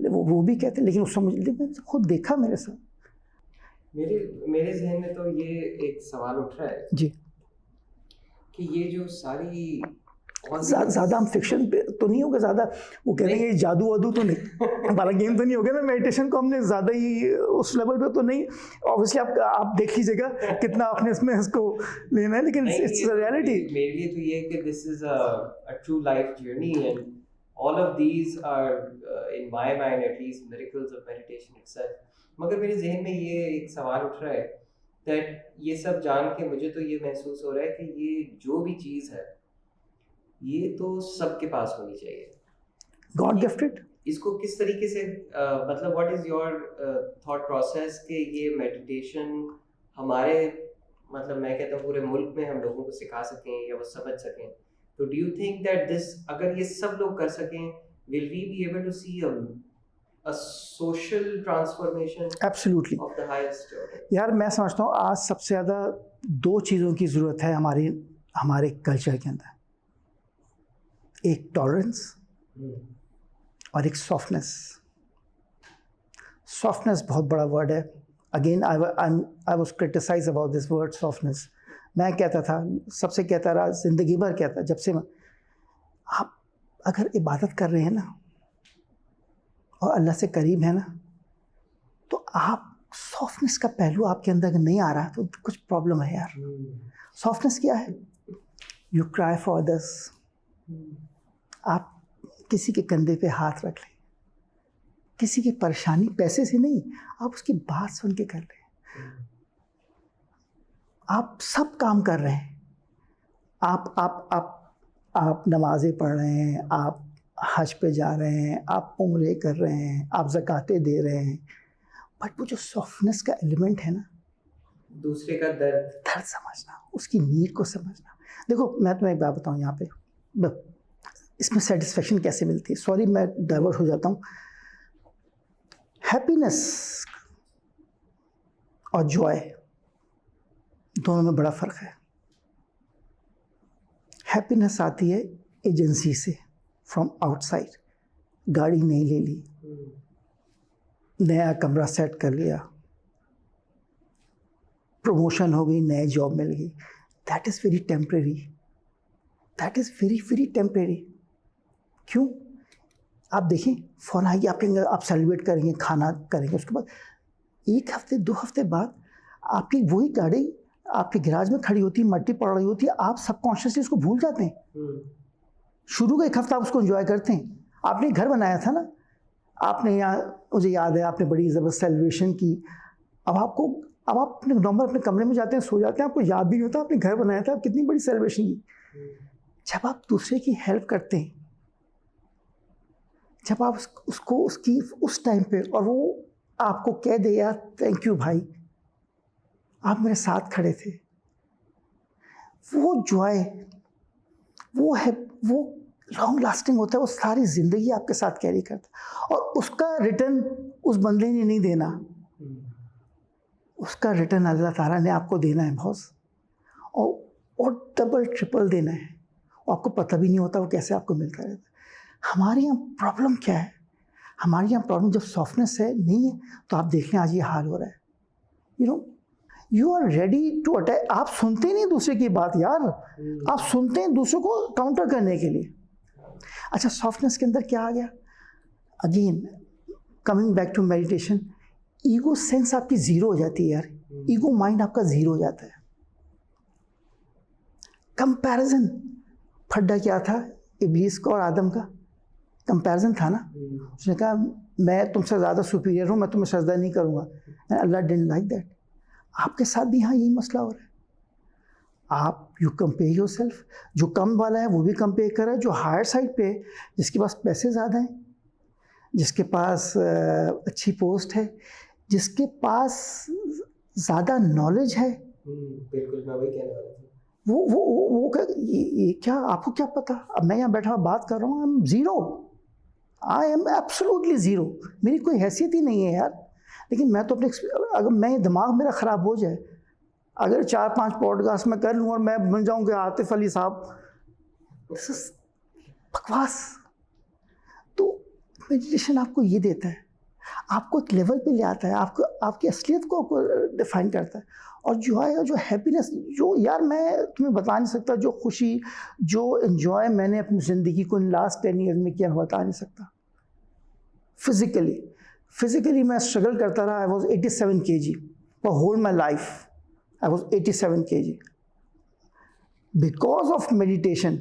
वो भी कहते हैं, लेकिन उस समय मैंने खुद देखा मेरे साथ। मेरे जहन में तो ये एक सवाल उठ रहा है जी कि ये जो सारी ज़्यादा हम फिक्शन पे तो नहीं होगा, ज़्यादा वो कह रहे हैं जादू वादू तो नहीं हमारा गेम तो नहीं होगा ना, मेडिटेशन को हमने ज़्यादा ही उस लेवल पे तो नहीं। ऑब्वियसली आप देख लीजिएगा कितना आपने इसमें इसको लेना है, लेकिन इट्स रियलिटी। मेरे लिए तो ये कि this is a true life journey and all of these are in my mind at least miracles of meditation itself. मगर मेरे जहन में ये एक सवाल उठ रहा है दैट ये सब जान के मुझे तो ये महसूस हो रहा है कि ये जो भी चीज़ है ये तो सबके पास होनी चाहिए, गॉड गिफ्टेड। इसको किस तरीके से मतलब what is your thought process कि ये मेडिटेशन हमारे मतलब मैं कहता हूँ पूरे मुल्क में हम लोगों को सिखा सकें या वो समझ सकें, तो do you think that this अगर ये सब लोग कर सकें will we be able to see a social transformation absolutely of the highest order? यार मैं समझता हूँ आज सबसे ज़्यादा 2 चीज़ों की ज़रूरत है हमारे कल्चर के अंदर, एक टॉलरेंस और एक सॉफ्टनेस। सॉफ्टनेस बहुत बड़ा वर्ड है। Again I was criticize about this word softness. मैं कहता था, सबसे कहता रहा, ज़िंदगी भर कहता, जब से आप अगर इबादत कर रहे हैं ना और अल्लाह से करीब है ना, तो आप सॉफ्टनेस का पहलू आपके अंदर नहीं आ रहा तो कुछ प्रॉब्लम है यार। सॉफ्टनेस क्या है? You cry for others. आप किसी के कंधे पे हाथ रख लें, किसी की परेशानी पैसे से नहीं, आप उसकी बात सुन के कर रहे हैं। आप सब काम कर रहे हैं, आप नमाज़ें पढ़ रहे हैं, आप हज पे जा रहे हैं, आप उम्रे कर रहे हैं, आप ज़कातें दे रहे हैं, बट वो जो सॉफ्टनेस का एलिमेंट है ना, दूसरे का दर्द समझना, उसकी नीड को समझना। देखो मैं तुम्हें एक बात बताऊँ यहाँ पे, इसमें सेटिस्फेक्शन कैसे मिलती है। सॉरी मैं डाइवर्ट हो जाता हूँ। हैप्पीनेस और जॉय दोनों में बड़ा फ़र्क है। हैप्पीनेस आती है एजेंसी से, फ्रॉम आउटसाइड। गाड़ी नहीं ले ली, नया कमरा सेट कर लिया, प्रमोशन हो गई, नई जॉब मिल गई, that is very temporary, that is very very temporary. क्यों? आप देखें, फ़ौरन आइए आपके, आप सेलिब्रेट करेंगे, खाना करेंगे, उसके बाद 1 हफ्ते 2 हफ्ते बाद आपकी वही गाड़ी आपके गैराज में खड़ी होती है, मट्टी पड़ रही होती है, आप सबकॉन्शियसली उसको भूल जाते हैं। शुरू का 1 हफ्ता आप उसको एंजॉय करते हैं। आपने घर बनाया था ना, आपने यहाँ, मुझे याद है आपने बड़ी ज़बरदस्त सेलिब्रेशन की। अब आप अपने नॉर्मल अपने कमरे में जाते हैं, सो जाते हैं, आपको याद भी नहीं होता आपने घर बनाया था, आप कितनी बड़ी सेलिब्रेशन की। जब आप दूसरे की हेल्प करते हैं, जब आप उसको उसकी उस टाइम पे, और वो आपको कह दे यार थैंक यू भाई, आप मेरे साथ खड़े थे, वो जॉय, वो है, वो लॉन्ग लास्टिंग होता है, वो सारी ज़िंदगी आपके साथ कैरी करता है। और उसका रिटर्न उस बंदे ने नहीं देना, उसका रिटर्न अल्लाह ताला ने आपको देना है बॉस, और डबल ट्रिपल देना है, और आपको पता भी नहीं होता वो कैसे आपको मिलता रहता है। हमारे यहाँ प्रॉब्लम क्या है? हमारे यहाँ प्रॉब्लम जब सॉफ्टनेस है नहीं है, तो आप देख लें आज ये हाल हो रहा है। You are ready to attack. आप सुनते नहीं दूसरे की बात यार, आप सुनते हैं दूसरे को काउंटर करने के लिए। अच्छा, सॉफ्टनेस के अंदर क्या आ गया? Again coming back to meditation, ego sense आपकी ज़ीरो हो जाती है यार, ईगो माइंड आपका ज़ीरो हो जाता है। कंपैरिजन, फड्डा क्या था इब्लीस का और आदम का? कंपैरिजन था ना। उसने कहा मैं तुमसे ज़्यादा सुपीरियर हूँ, मैं तुम्हें सजदा नहीं करूँगा, and Allah didn't like that. आपके साथ भी हाँ यही मसला हो रहा है। आप यू कंपेयर योर सेल्फ, जो कम वाला है वो भी कंपेयर कर रहा है, जो हायर साइड पे, जिसके पास पैसे ज़्यादा हैं, जिसके पास अच्छी पोस्ट है, जिसके पास ज़्यादा नॉलेज है, बिल्कुल मैं वही कहने वाला था। वो ये क्या, आपको क्या पता? अब मैं यहाँ बैठा बात कर रहा हूँ, I M zero, I am absolutely zero, मेरी कोई हैसियत ही नहीं है यार। लेकिन मैं तो अपने, अगर मैं दिमाग मेरा ख़राब हो जाए, अगर 4-5 पॉडकास्ट में कर लूँ और मैं बन जाऊँ कि आतिफ अली साहब, बकवास। तो मेडिटेशन आपको ये देता है, आपको एक लेवल पे ले आता है, आपको आपकी असलियत को आपको डिफाइन करता है। और जो है, जो हैप्पीनेस, जो यार मैं तुम्हें बता नहीं सकता, जो खुशी, जो एंजॉय मैंने अपनी ज़िंदगी को इन लास्ट 10 ईयर्स में किया, बता नहीं सकता। फिज़िकली मैं स्ट्रगल करता रहा। I was 87 kg for whole my life, I was 87 kg। Because of meditation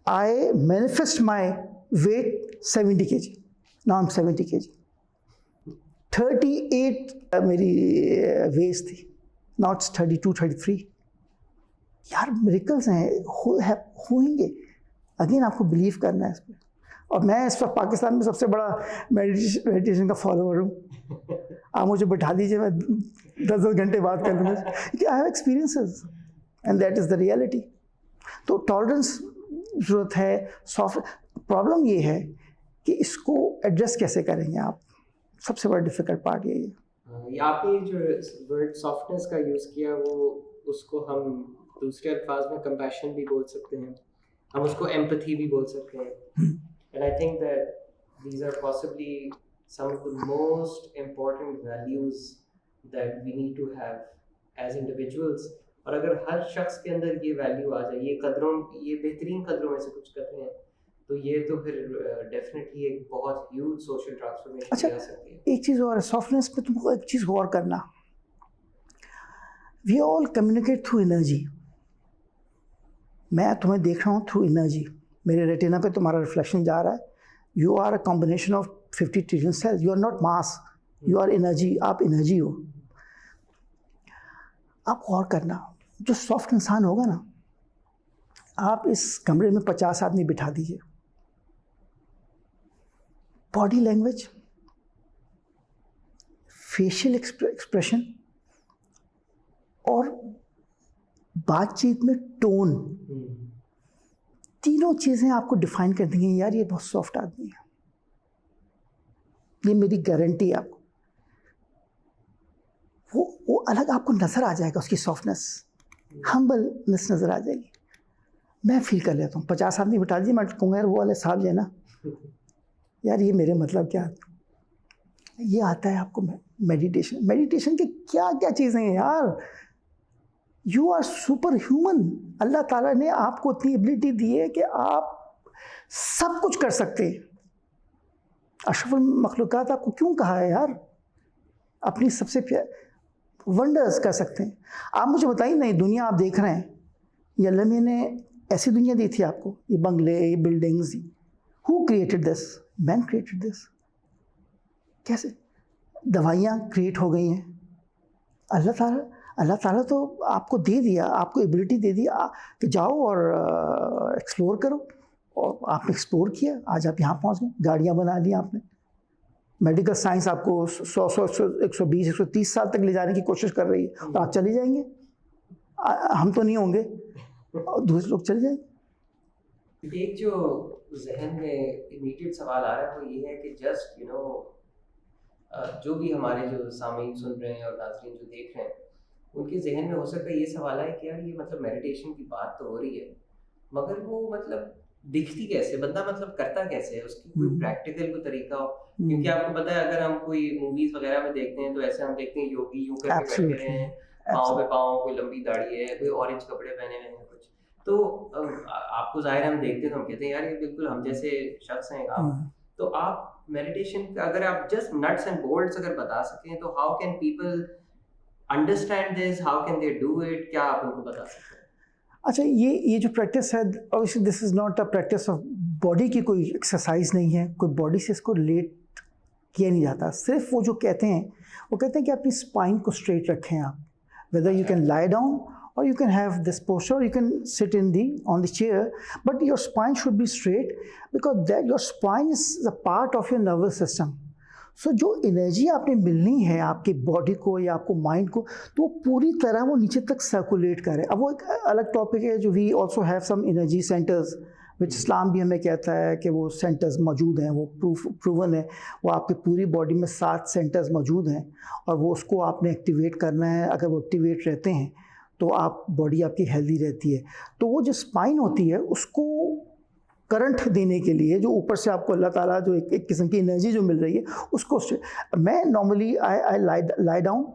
I manifest my weight 70 kg, now I am 70 kg। 38 मेरी वेस्ट थी, नाउ इट्स 32-33। यार मिरेकल्स हैं, होंगे। अगेन आपको बिलीव करना है इस पर। और मैं इस वक्त पाकिस्तान में सबसे बड़ा मेडिटेशन का फॉलोअर हूँ। आप मुझे बैठा दीजिए, मैं 10-10 घंटे बात कर लूँगा, क्योंकि I have experiences and that is the reality. तो टॉलरेंस ज़रूरत है। सॉफ्ट प्रॉब्लम ये है कि इसको एड्रेस कैसे करेंगे आप, सबसे बड़ा डिफ़िकल्ट पार्ट यही है। ये आपने जो वर्ड सॉफ्टनेस का यूज़ किया, वो उसको हम दूसरे अल्फाज में कंपैशन भी बोल सकते हैं, हम उसको एम्पैथी भी बोल सकते हैं। And I think that these are possibly some of the most important values that we need to have as individuals। और अगर हर शख्स के अंदर ये वैल्यू आ जाए, ये बेहतरीन कदरों में से कुछ कदरें हैं, तो ये तो फिर डेफिनेटली एक बहुत ह्यूज सोशल ट्रांसफॉर्मेशन अच्छा, आ सकती है। एक चीज़ और है सॉफ्टनेस पे, तुमको एक चीज़ गौर करना, we all communicate through energy. मैं तुम्हें देख रहा हूँ थ्रू एनर्जी, मेरे रेटिना पे तुम्हारा रिफ्लेक्शन जा रहा है। You are a combination of 50 trillion cells, you are not mass, you are energy, आप एनर्जी हो। आप गौर करना, जो सॉफ्ट इंसान होगा ना, आप इस कमरे में 50 आदमी बिठा दीजिए, बॉडी लैंग्वेज, फेशियल एक्सप्रेशन और बातचीत में टोन, तीनों चीज़ें आपको डिफाइन कर देंगी, यार ये बहुत सॉफ्ट आदमी है, ये मेरी गारंटी है आपको। वो अलग आपको नज़र आ जाएगा, उसकी सॉफ्टनेस, हम्बलनेस नज़र आ जाएगी। मैं फील कर लेता हूँ, 50 आदमी बिठा दीजिए, मैं कहूँगा यार वो वाले साहब जो है ना, यार ये मेरे मतलब क्या, ये आता है आपको मेडिटेशन के क्या क्या चीज़ें हैं यार। You are super human. Allah Taala ने आपको इतनी एबिलिटी दी है कि आप सब कुछ कर सकते हैं। अशरफुल मखलूक़ात आपको क्यों कहा है यार? अपनी सबसे वंडर्स कर सकते हैं। आप मुझे बताइए, नई दुनिया आप देख रहे हैं, ये अल्लाह ने ऐसी दुनिया दी थी आपको, ये बंगले, ये buildings, who created this? Man created this. कैसे? दवाइयाँ क्रिएट हो गई हैं, अल्लाह ताला तो आपको दे दिया, आपको एबिलिटी दे दी कि जाओ और एक्सप्लोर करो, और आपने एक्सप्लोर किया, आज आप यहाँ पहुँच गए, गाड़ियाँ बना ली आपने। मेडिकल साइंस आपको 120, 130 साल तक ले जाने की कोशिश कर रही है, और आप चले जाएंगे। हम तो नहीं होंगे, दूसरे लोग चले जाएंगे। एक जो जहन में इमीडिएट सवाल आ रहा है वो ये है कि जस्ट जो भी हमारे जो सामीन सुन रहे हैं और नाज़रीन जो देख रहे हैं, उनके जहन में हो सकता है ये सवाल है कि यार ये मतलब मेडिटेशन की बात तो हो रही है, मगर वो मतलब दिखती कैसे, बंदा मतलब करता कैसे है, उसकी कोई प्रैक्टिकल कोई तरीका हो? क्योंकि आपको पता है अगर हम कोई मूवीज वगैरह में देखते हैं तो ऐसे हम देखते हैं योगी यूं करके बैठे रहे हैं, पाँव पे पाँव, कोई लंबी दाढ़ी है, कोई ऑरेंज कपड़े पहने हुए हैं कुछ, तो आपको जाहिर हम देखते हैं तो हम कहते हैं यार ये बिल्कुल हम जैसे शख्स हैं आप। तो आप मेडिटेशन अगर आप जस्ट नट्स एंड बोल्ट्स अगर बता सकें तो how can people understand this, how can they do it, क्या आप उनको बता सकते हैं? अच्छा, ये जो प्रैक्टिस है, obviously this is not a practice of body की, कोई एक्सरसाइज नहीं है, कोई बॉडी से इसको रिलेट किया नहीं जाता। सिर्फ वो जो कहते हैं, वो कहते हैं कि अपनी स्पाइन को स्ट्रेट रखें आप, whether you can lie down or you can have this posture, you can sit on the chair, but your spine should be straight because that your spine is a part of your nervous system. So जो energy आपने मिलनी है आपकी body को या आपको mind को, तो पूरी तरह वो नीचे तक सर्कुलेट करे। अब वो एक अलग टॉपिक है, जो we also have some energy centres which Islam भी हमें कहता है कि वो सेंटर्स मौजूद हैं, वो प्रूवन है, वो आपकी पूरी बॉडी में 7 सेंटर्स मौजूद हैं, और वो उसको आपने एक्टिवेट करना है। अगर वो एक्टिवेट रहते हैं तो आप बॉडी आपकी हेल्दी रहती है। तो वो जो स्पाइन होती है उसको करंट देने के लिए, जो ऊपर से आपको अल्लाह ताला जो एक किस्म की एनर्जी जो मिल रही है उसको, मैं नॉर्मली आई लाई डाउन,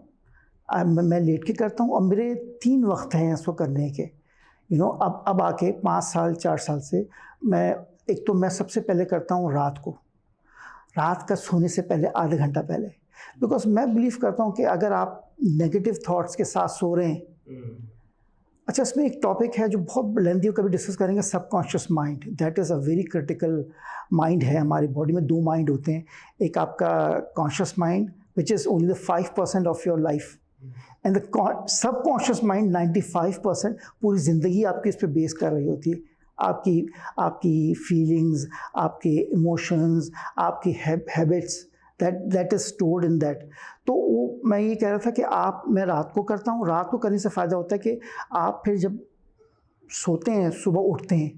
मैं लेट के करता हूँ, और मेरे 3 वक्त हैं इसको करने के। अब आके 5 साल 4 साल से मैं, एक तो मैं सबसे पहले करता हूँ रात का सोने से पहले आधा घंटा पहले, बिकॉज मैं बिलीव करता हूँ कि अगर आप नेगेटिव थाट्स के साथ सो रहे हैं, अच्छा, इसमें एक टॉपिक है जो बहुत लेंथी, कभी डिस्कस करेंगे, subconscious mind. That is a very critical mind है। हमारी बॉडी में 2 माइंड होते हैं, एक आपका conscious mind which is only the 5% of your life, and the subconscious mind 95% पूरी ज़िंदगी आपकी इस पर बेस कर रही होती है। आपकी फीलिंग्स, आपके इमोशंस, आपकी habits, that is stored in that. तो वो मैं ये कह रहा था कि मैं रात को करता हूँ। रात को करने से फ़ायदा होता है कि आप फिर जब सोते हैं, सुबह उठते हैं,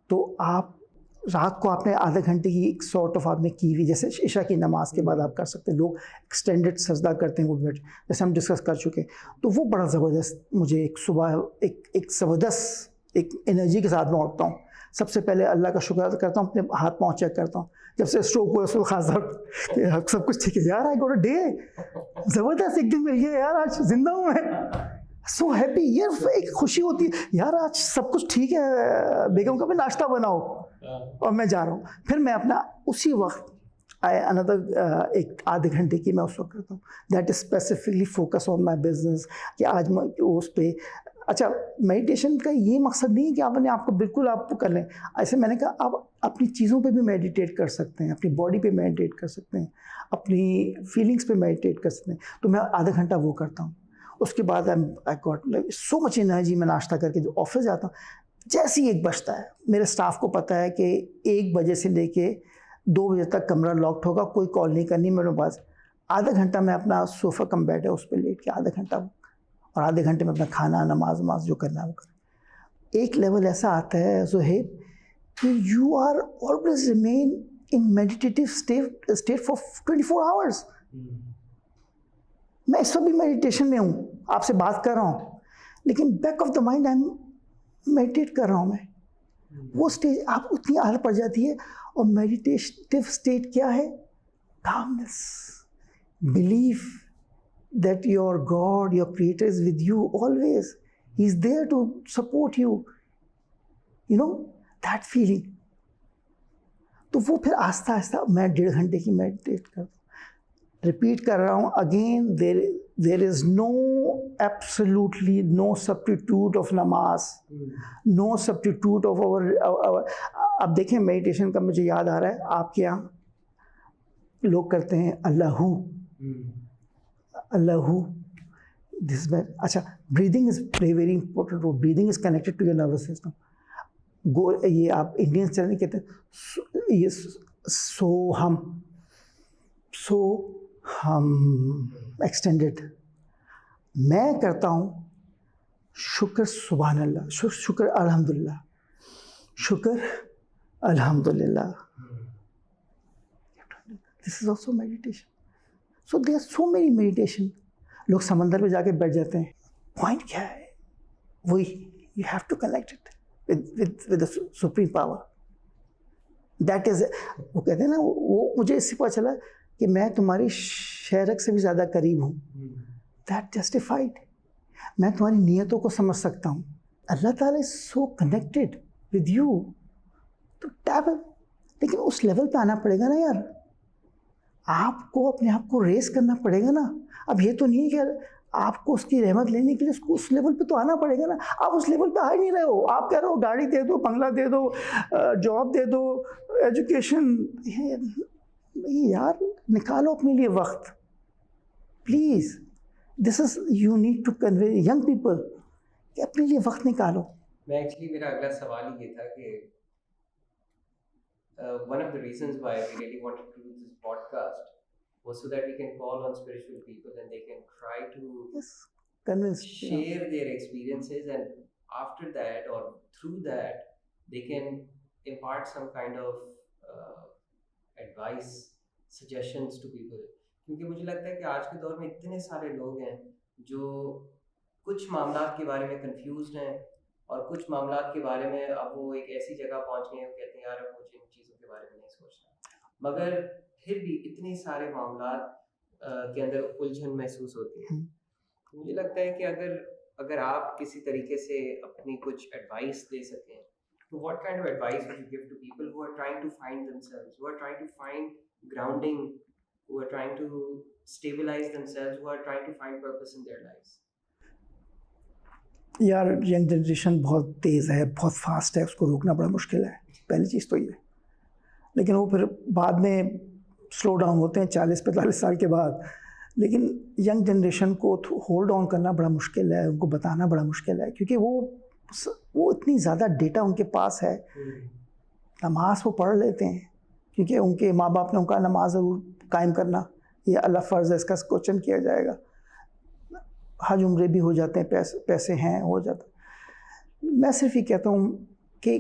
तो आप रात को आपने आधे घंटे की एक सॉर्ट ऑफ आपने की हुई, जैसे इशा की नमाज के बाद आप कर सकते हैं। लोग एक्सटेंडेड सजदा करते हैं, वो मिनट जैसे हम डिस्कस कर चुके हैं। तो वो बड़ा ज़बरदस्त, मुझे एक सुबह एक ज़बरदस्त एक एनर्जी के साथ मैं उठता हूँ। सबसे पहले अल्लाह का शुक्र अदा करता हूँ, अपने हाथ पाँव चेक करता हूँ, जब से स्ट्रोक हुआ उसको खास सब कुछ ठीक है यार, आई गॉट अ डे, ज़बरदस्त एक दिन मिल गया यार, आज जिंदा हूँ मैं, सो हैप्पी। ये एक खुशी होती है यार, आज सब कुछ ठीक है, बेगम का भी नाश्ता बनाओ, और मैं जा रहा हूँ। फिर मैं अपना उसी वक्त अनदर एक आधे घंटे की मैं उस वक्त करता हूँ, that is specifically focus on my business, कि आज मैं उस पर। अच्छा, मेडिटेशन का ये मकसद नहीं है कि आपने आपको बिल्कुल आप कर लें, ऐसे मैंने कहा आप अपनी चीज़ों पे भी मेडिटेट कर सकते हैं, अपनी बॉडी पे मेडिटेट कर सकते हैं, अपनी फीलिंग्स पे मेडिटेट कर सकते हैं। तो मैं आधा घंटा वो करता हूँ। उसके बाद I got so much energy. मैं नाश्ता करके जो ऑफिस जाता हूँ, जैसे ही 1 बजता है, मेरे स्टाफ को पता है कि 1 बजे से लेके 2 बजे तक कमरा लॉक्ड होगा, कोई कॉल नहीं करनी मेरे पास। आधा घंटा मैं अपना सोफ़ा कम बेड है उस पर लेट के आधा घंटा, और आधे घंटे में अपना खाना, नमाज जो करना है वो कर। एक लेवल ऐसा आता है ज़ुहैब कि you are always remain in meditative state for 24 hours. मैं इस वक्त भी मेडिटेशन में हूँ, आपसे बात कर रहा हूँ, लेकिन back of the mind I am meditate कर रहा हूँ मैं। वो स्टेज आप उतनी आदत पड़ जाती है। और मेडिटेटिव स्टेट क्या है? Calmness, belief that your God, your creator is with you always. He is there to support you. You know that feeling. तो वो फिर आस्ता आस्ता मैं 1.5 घंटे की मेडिटेट कर रिपीट कर रहा हूँ again. There is no absolutely no substitute of नमाज, नो सब्स्टिट्यूट ऑफ आवर. अब देखें मेडिटेशन का मुझे याद आ रहा है, आपके यहाँ लोग करते हैं अल्लाहू अल्लाहू. दिस में अच्छा, breathing is very important. Breathing is connected to your nervous system. ये आप इंडियंस चलने कहते हैं ये सो हम एक्सटेंडेड. मैं करता हूँ शुक्र सुभान अल्लाह, शुक्र अल्हम्दुलिल्लाह, शुक्र अल्हम्दुलिल्लाह. This is also meditation. So there are so many meditation. लोग समंदर में जाके बैठ जाते हैं. पॉइंट क्या है? वही, you have to connect it with the supreme power. That is, वो कहते हैं ना, वो मुझे इससे पता चला कि मैं तुम्हारी शहरक से भी ज़्यादा करीब हूँ. That justified. मैं तुम्हारी नीयतों को समझ सकता हूँ. अल्लाह ताला is so connected with you. तो टैब, लेकिन उस लेवल पे आना पड़ेगा ना यार. आपको अपने आप को रेस करना पड़ेगा ना. अब ये तो नहीं है कि आपको उसकी रहमत लेने के लिए उसको उस लेवल पे तो आना पड़ेगा ना. आप उस लेवल पे आ ही नहीं रहे हो. आप कह रहे हो गाड़ी दे दो, बंगला दे दो, जॉब दे दो, एजुकेशन. यार निकालो अपने लिए वक्त please. This is you need to convey young people कि अपने लिए वक्त निकालो. मैं एक्चुअली, मेरा अगला सवाल ये था कि one of the reasons why we really wanted to do this podcast was so that we can call on spiritual people and they can try to convince, share their experiences, and after that or through that they can impart some kind of advice, suggestions to people. क्योंकि मुझे लगता है कि आज के दौर में इतने सारे लोग हैं जो कुछ मामलात के बारे में कंफ्यूज्ड हैं और कुछ मामलात के बारे में अब वो एक ऐसी जगह पहुंच गए हैं, कहते हैं यार अब मुझे इन चीज़ों के बारे में नहीं सोचना, मगर फिर भी इतने सारे मामलात के अंदर उलझन महसूस होती है. मुझे लगता है कि अगर आप किसी तरीके से अपनी कुछ एडवाइस दे सकें, तो what kind of advice would you give to people who are trying to find themselves, who are trying to find grounding, who are trying to stabilize themselves, who are trying to find purpose in their lives? यार young generation बहुत तेज़ है, बहुत fast है, उसको रोकना बड़ा मुश्किल है. पहली चीज़ तो ये. लेकिन वो फिर बाद में स्लो डाउन होते हैं 40-45 साल के बाद. लेकिन यंग जनरेशन को होल्ड ऑन करना बड़ा मुश्किल है, उनको बताना बड़ा मुश्किल है, क्योंकि वो इतनी ज़्यादा डेटा उनके पास है. नमाज वो पढ़ लेते हैं क्योंकि उनके माँ बाप ने उनका नमाज ज़रूर कायम करना, ये अल्लाह फ़र्ज़ है, इसका क्वेश्चन किया जाएगा. हज उम्रे भी हो जाते हैं, पैसे हैं, हो जाता. मैं सिर्फ ये कहता हूँ कि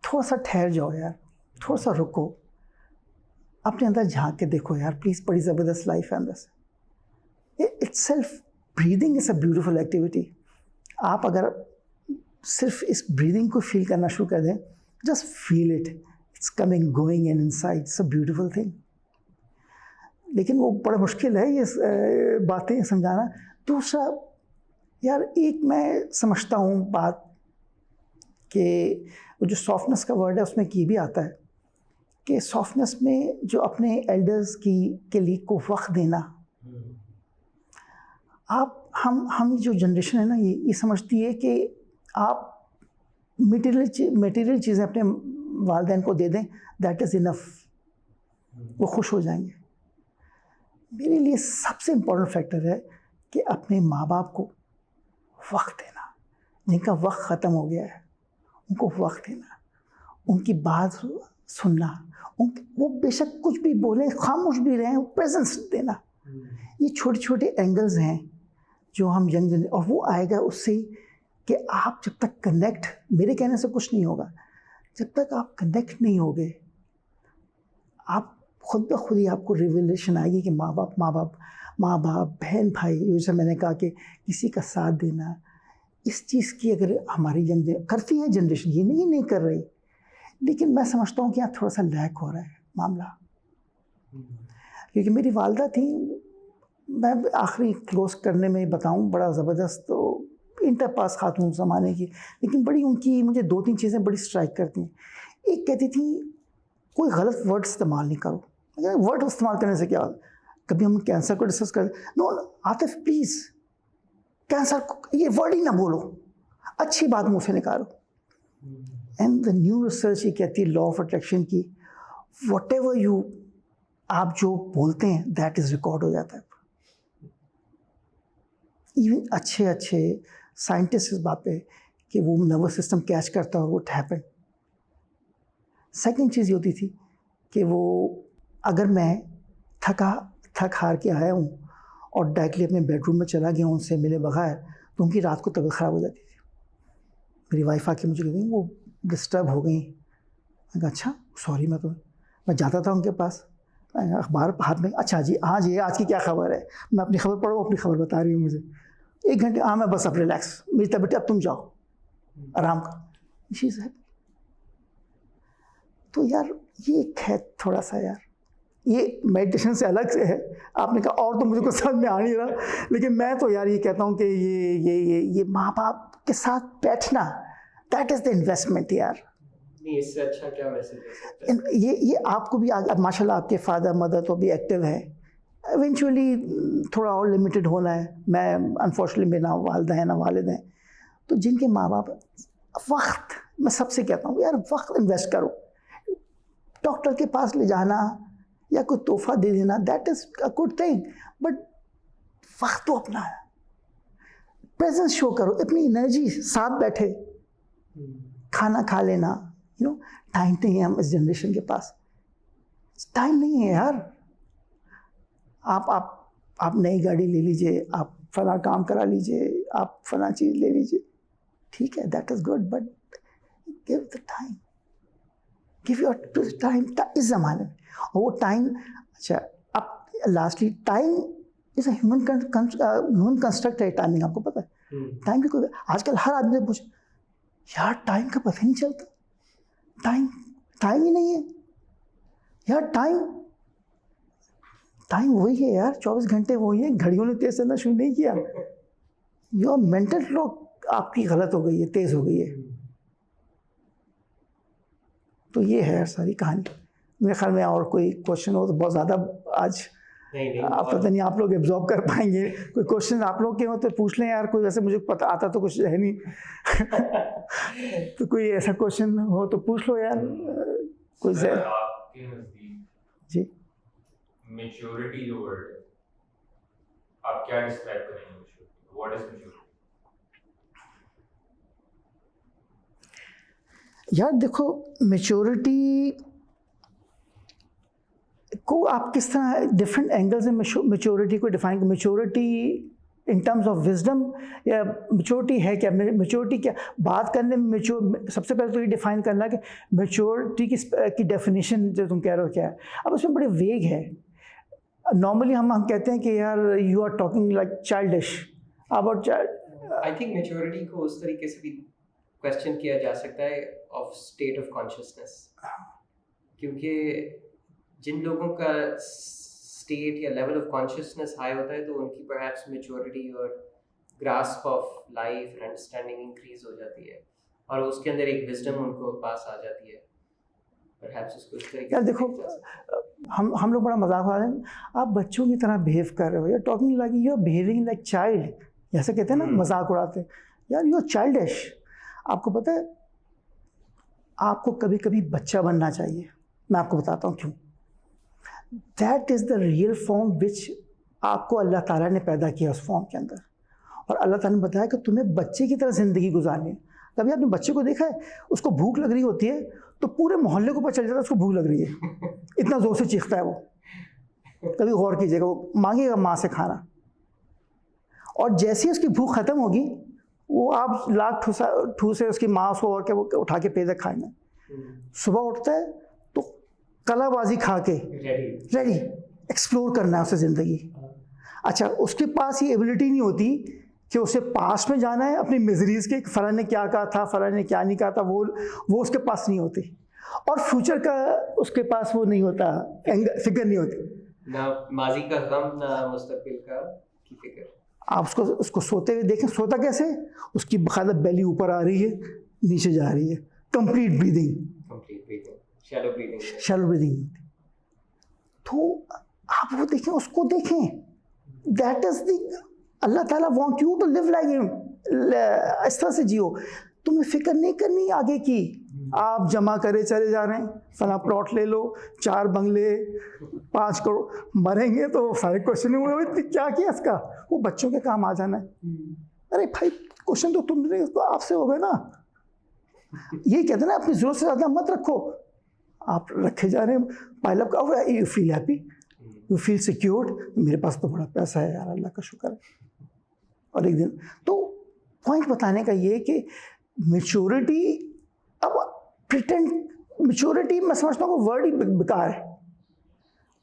थोड़ा सा ठहर जाओ यार, थोड़ा सा रुको, अपने अंदर झांक के देखो यार प्लीज़. बड़ी ज़बरदस्त लाइफ है अंदर से. Itself breathing is a beautiful activity. आप अगर सिर्फ इस ब्रीदिंग को फील करना शुरू कर दें, just feel it, it's coming going in inside, it's a beautiful thing. लेकिन वो बड़ा मुश्किल है ये बातें समझाना. दूसरा यार, एक मैं समझता हूँ बात कि वो जो सॉफ्टनेस का वर्ड है उसमें ये भी आता है कि सॉफ्टनेस में जो अपने एल्डर्स के लिए को वक्त देना. आप हम जो जनरेशन है ना, ये समझती है कि आप मटेरियल चीज़ें अपने वालिदैन को दे दें, दैट इज़ इनफ, वो खुश हो जाएंगे. मेरे लिए सबसे इम्पोर्टेंट फैक्टर है कि अपने माँ बाप को वक्त देना. जिनका वक्त ख़त्म हो गया है उनको वक्त देना, उनकी बात सुनना, वो बेशक कुछ भी बोलें, खामोश भी रहें, प्रेजेंस देना. ये छोटे छोटे एंगल्स हैं जो हम यंग, और वो आएगा उससे कि आप जब तक कनेक्ट, मेरे कहने से कुछ नहीं होगा, जब तक आप कनेक्ट नहीं होगे, आप खुद ब खुद ही आपको रिवलेशन आएगी कि माँ बाप बहन भाई, जैसे मैंने कहा कि किसी का साथ देना, इस चीज़ की अगर हमारी यंग करती है जनरेशन, ये नहीं कर रही, लेकिन मैं समझता हूँ कि यहाँ थोड़ा सा लैक हो रहा है मामला. क्योंकि मेरी वालदा थी, मैं आखिरी क्लोज करने में बताऊँ, बड़ा ज़बरदस्त, तो इंटर पास खातून ज़माने की, लेकिन बड़ी उनकी मुझे 2-3 चीज़ें बड़ी स्ट्राइक करती हैं। एक कहती थी कोई गलत वर्ड इस्तेमाल नहीं करो। वर्ड इस्तेमाल करने से क्या होता है? कभी हम कैंसर को डिस्कस कर, नो आतिफ प्लीज़ कैंसर ये वर्ड ही ना बोलो, अच्छी बात मुँह से निकालो। एंड द न्यू रिसर्च ये कहती है लॉ ऑफ अट्रैक्शन की, व्हाटएवर यू आप जो बोलते हैं दैट इज़ रिकॉर्ड हो जाता है। इवन अच्छे साइंटिस्ट इस बात पे कि वो नर्वस सिस्टम कैच करता है और वो हैपन। सेकंड चीज़ ये होती थी कि वो अगर मैं थक हार के आया हूँ और डायरेक्टली अपने बेडरूम में चला गया हूँ उनसे मिले बगैर, तो उनकी रात को तबीयत ख़राब हो जाती थी। मेरी वाइफ आके मुझे कहती वो डिस्टर्ब हो गई। मैं कहा अच्छा सॉरी। मैं जाता था उनके पास, अखबार हाथ में, अच्छा जी हाँ जी आज की क्या खबर है, मैं अपनी खबर पढ़ो, अपनी खबर बता रही हूँ मुझे। 1 घंटे हाँ मैं बस अब रिलैक्स, मेरी तबीयत अब तुम जाओ आराम कर। चीज़ है तो यार ये एक है थोड़ा सा यार, ये मेडिटेशन से अलग से है। आपने कहा और तो मुझे कुछ समझ में आ नहीं रहा, लेकिन मैं तो यार ये कहता हूँ कि ये माँ बाप के साथ बैठना दैट इज़ द इन्वेस्टमेंट यार। नहीं, इससे अच्छा क्या मैसेज दे सकते हैं? ये आपको भी माशाल्लाह आपके फादर मदर तो भी एक्टिव है, इवेंचुअली थोड़ा और लिमिटेड होना है। मैं अनफॉर्चुनेटली मेरे ना वालिदा हैं ना वालिद हैं, तो जिनके माँ बाप वक्त, मैं सबसे कहता हूँ यार वक्त इन्वेस्ट करो। डॉक्टर के पास ले जाना या कोई तोहफा दे देना that is a good thing, but वक्त तो अपना है, प्रेजेंस शो करो, अपनी एनर्जी साथ बैठे खाना खा लेना। यू नो टाइम नहीं है हम इस जनरेशन के पास, टाइम नहीं है यार। आप नई गाड़ी ले लीजिए, आप फला काम करा लीजिए, आप फला चीज़ ले लीजिए, ठीक है that is good, but give the time, give your time इस ज़माने में। और वो टाइम, अच्छा अब lastly time is a human construct है। टाइमिंग आपको पता है? टाइम की कोई, आजकल हर आदमी से पूछे यार टाइम का पता ही नहीं चलता, टाइम ही नहीं है यार। टाइम वही है यार, 24 घंटे वही है, घड़ियों ने तेज़ चलना शुरू नहीं किया। योर मेंटल क्लॉक आपकी गलत हो गई है, तेज़ हो गई है। तो ये है यार सारी कहानी। मेरे ख्याल में और कोई क्वेश्चन हो तो बहुत ज़्यादा आज नहीं आप पता नहीं आप लोग एब्जॉर्ब कर पाएंगे। कोई क्वेश्चन आप लोग के हो तो पूछ लें यार, कोई वैसे मुझे पता आता तो कुछ है नहीं। तो कोई ऐसा क्वेश्चन हो तो पूछ लो यार। कोई से आपके नज़दीक जी मैच्योरिटी जो वर्ड है, आप क्या डिस्क्राइब करेंगे मैच्योरिटी? What is maturity? यार देखो, मैच्योरिटी को आप किस तरह डिफरेंट एंगल से मैच्योरिटी को डिफाइन कर। Maturity in terms of wisdom, या मैच्योरिटी है क्या? मैच्योरिटी क्या बात करने में मैच्योर, सबसे पहले तो ये डिफाइन करना कि मैच्योरिटी की डेफिनेशन जो तुम कह रहे हो क्या है। अब उसमें बड़े वेग है। नॉर्मली हम कहते हैं कि यार you are talking like childish about child. I think maturity को उस तरीके से भी क्वेश्चन किया जा सकता है ऑफ स्टेट ऑफ कॉन्शियसनेस, क्योंकि जिन लोगों का स्टेट या लेवल ऑफ कॉन्शियसनेस हाई होता है तो उनकी परहैप्स मैच्योरिटी और grasp of life and understanding increase हो जाती है, और उसके अंदर एक विजडम उनको पास आ जाती है। परहैप्स उसको इस तरीके यार देखो, हम लोग बड़ा मजाक उड़ा रहे हैं, आप बच्चों की तरह बिहेव कर रहे हो, यार talking like you are behaving like child, जैसे कहते हैं ना, मजाक उड़ाते हैं यार, यू आर चाइल्डिश। आपको पता है आपको कभी कभी बच्चा बनना चाहिए। मैं आपको बताता हूँ क्यों। That is the real form which आपको अल्लाह ताला ने पैदा किया उस फॉर्म के अंदर, और अल्लाह ताला ने बताया कि तुम्हें बच्चे की तरह ज़िंदगी गुजारनी है। कभी आपने बच्चे को देखा है, उसको भूख लग रही होती है तो पूरे मोहल्ले को पता चल जाता है उसको भूख लग रही है, इतना ज़ोर से चीखता है वो। कभी गौर कीजिएगा, वो मांगेगा माँ से खाना, और जैसे ही उसकी भूख ख़त्म होगी वो आप लाख ठूसे उसकी माँ उसको और के वो उठा के पेदे खाएंगे। सुबह उठता है तो कलाबाजी खा के रेडी एक्सप्लोर करना है उसे ज़िंदगी। अच्छा, उसके पास ये एबिलिटी नहीं होती कि उसे पास्ट में जाना है अपनी मिजरीज़ के, फलां ने क्या कहा था, फलां ने क्या नहीं कहा था, वो उसके पास नहीं होती, और फ्यूचर का उसके पास वो नहीं होता, फिक्र नहीं होती ना माजी का गम ना मुस्तकबिल का की फिक्र। आप उसको सोते हुए देखें, सोता कैसे, उसकी बाकायदा बेली ऊपर आ रही है, नीचे जा रही है, कंप्लीट ब्रीदिंग, शैलो ब्रीदिंग। तो आप वो देखें, उसको देखें, that is the Allah Taala want you to live like him, इस तरह से जियो। तुम्हें फिक्र नहीं करनी आगे की, आप जमा करे चले जा रहे हैं, फला प्लॉट ले लो, 4 बंगले, 5 करोड़, मरेंगे तो सारे क्वेश्चन हुए क्या किया इसका, वो बच्चों के काम आ जाना है। अरे भाई क्वेश्चन तो तुमने तो आपसे हो गए ना, ये कहते ना अपनी जरूरत से ज़्यादा मत रखो, आप रखे जा रहे हैं, पाइलअप का, you feel happy, you feel secured, मेरे पास तो बड़ा पैसा है यार, अल्लाह का शुक्र है। और एक दिन तो पॉइंट बताने का ये कि मैच्योरिटी, अब प्रिटेंड मैच्योरिटी मैं समझता हूँ वर्ड ही बेकार है।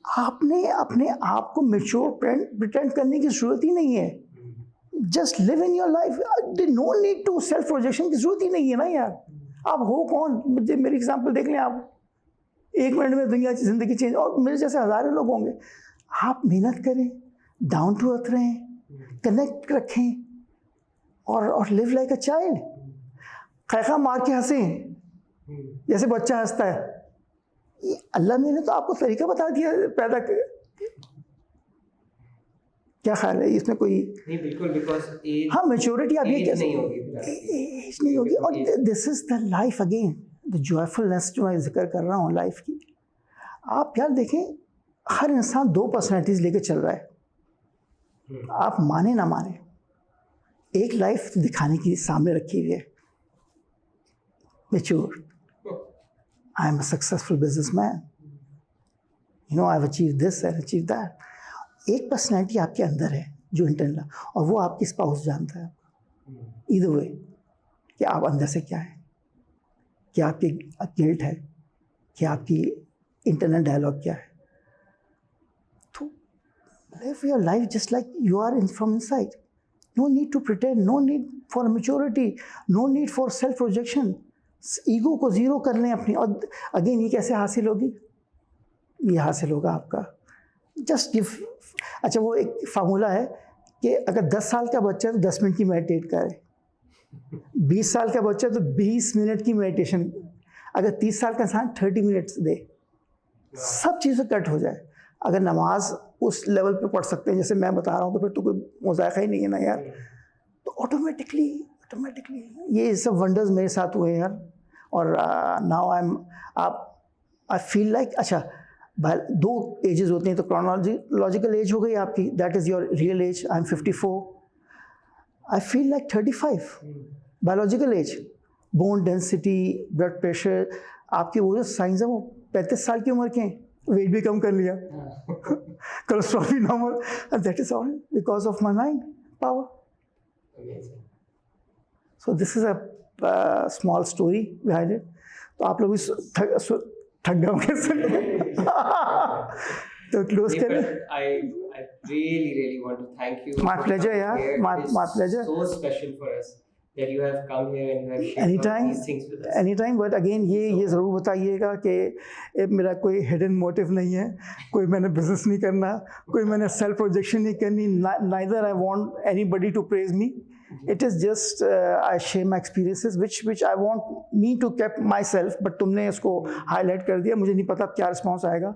आपने अपने आप को मैच्योर प्रिटेंड करने की ज़रूरत ही नहीं है, just live in your life, no need to self projection की ज़रूरत ही नहीं है ना यार। आप हो कौन, मुझे मेरी एग्जांपल देख लें, आप 1 मिनट में दुनिया की ज़िंदगी चेंज, और मेरे जैसे हज़ारों लोग होंगे। आप मेहनत करें, डाउन टू अर्थ रहें, कनेक्ट रखें, और लिव लाइक अ चाइल्ड। खैखा मार के हंसें जैसे बच्चा हंसता है। ये अल्लाह ने तो आपको तरीका बता दिया पैदा क्या ख्याल है इसमें कोई नहीं, बिल्कुल, बिकॉज हाँ मैच्योरिटी आप ये नहीं होगी, एज नहीं होगी। और this is the life again, the joyfulness जो मैं जिक्र कर रहा हूँ लाइफ की। आप यार देखें, हर इंसान 2 पर्सनैलिटीज़ लेके चल रहा है, आप माने ना माने, एक लाइफ दिखाने की सामने रखी हुई है, mature, I am a successful businessman, you know I have achieve this and achieve that. एक पर्सनैलिटी आपके अंदर है जो इंटरनल, और वो आपकी स्पाउस जानता है इधर वे कि आप अंदर से क्या है, क्या आपकी गिल्ट है, क्या आपकी इंटरनल डायलॉग क्या है। तो live your life just like you are in from inside, no need to pretend, no need for maturity, no need for self projection. Ego को ज़ीरो कर लें अपनी। और अगेन ये कैसे हासिल होगी, ये हासिल होगा आपका जस्ट गिव। अच्छा, वो एक फार्मूला है कि अगर 10 साल का बच्चा है तो 10 मिनट की मेडिटेट करे, 20 साल का बच्चा तो 20 मिनट की मेडिटेशन, अगर 30 साल का इंसान 30 मिनट्स दे, सब चीज़ें कट हो जाए। अगर नमाज उस लेवल पे पढ़ सकते हैं जैसे मैं बता रहा हूँ, तो फिर तो कोई मुज़ायक़ा ही नहीं है ना यार। तो ऑटोमेटिकली ये सब वंडर्स मेरे साथ हुए हैं यार। और नाउ आई फील लाइक, अच्छा 2 एजेस होते हैं, तो क्रोनोलॉजिकल एज हो गई आपकी, that is your real age, I am 54, I feel like 35। Biological age, bone density, blood pressure, आपके वो जो साइंस है वो 35 साल की उम्र के हैं, वेट भी कम कर लिया, कोलेस्ट्रॉल भी normal, and that is all because of my mind power. So this is a small story behind it. तो आप लोग भी थक गए होंगे सुन के। तो क्लोज करें। I really want to thank you. My pleasure, yeah. My pleasure. So special for us that you have come here and you have shared all these things with us. Anytime, but again ये ज़रूर बताइएगा कि मेरा कोई hidden motive नहीं है, कोई मैंने बिजनेस नहीं करना, कोई मैंने सेल्फ प्रोजेक्शन नहीं करनी, neither I want anybody to praise me. It is just I share my experiences which I want me to keep myself, but तुमने इसको हाईलाइट कर दिया, मुझे नहीं पता क्या रिस्पॉन्स आएगा।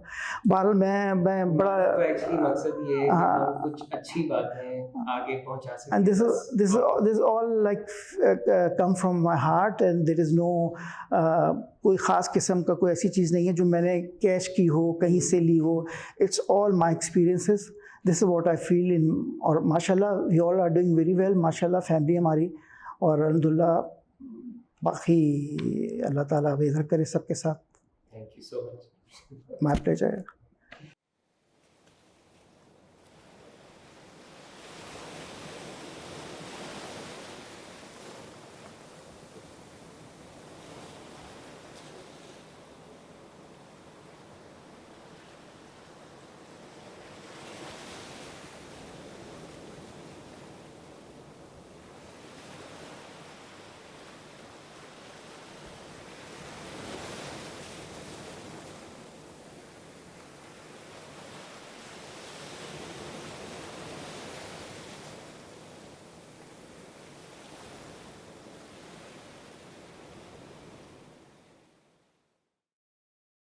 बहरहाल मैं बड़ा तो एक्चुअली मकसद ये है कि हम कुछ अच्छी बातें आगे पहुंचा सकें। And this is all like come from my heart, and there is no कोई ख़ास किस्म का कोई ऐसी चीज़ नहीं है जो मैंने कैश की हो, कहीं से ली हो। It's all my experiences. This is what I feel in, और माशाल्लाह we all are doing very well, माशाल्लाह फैमिली हमारी, और अल्हम्दुलिल्लाह बाकी अल्लाह ताला बेहतर करे सबके साथ। Thank you so much. My pleasure.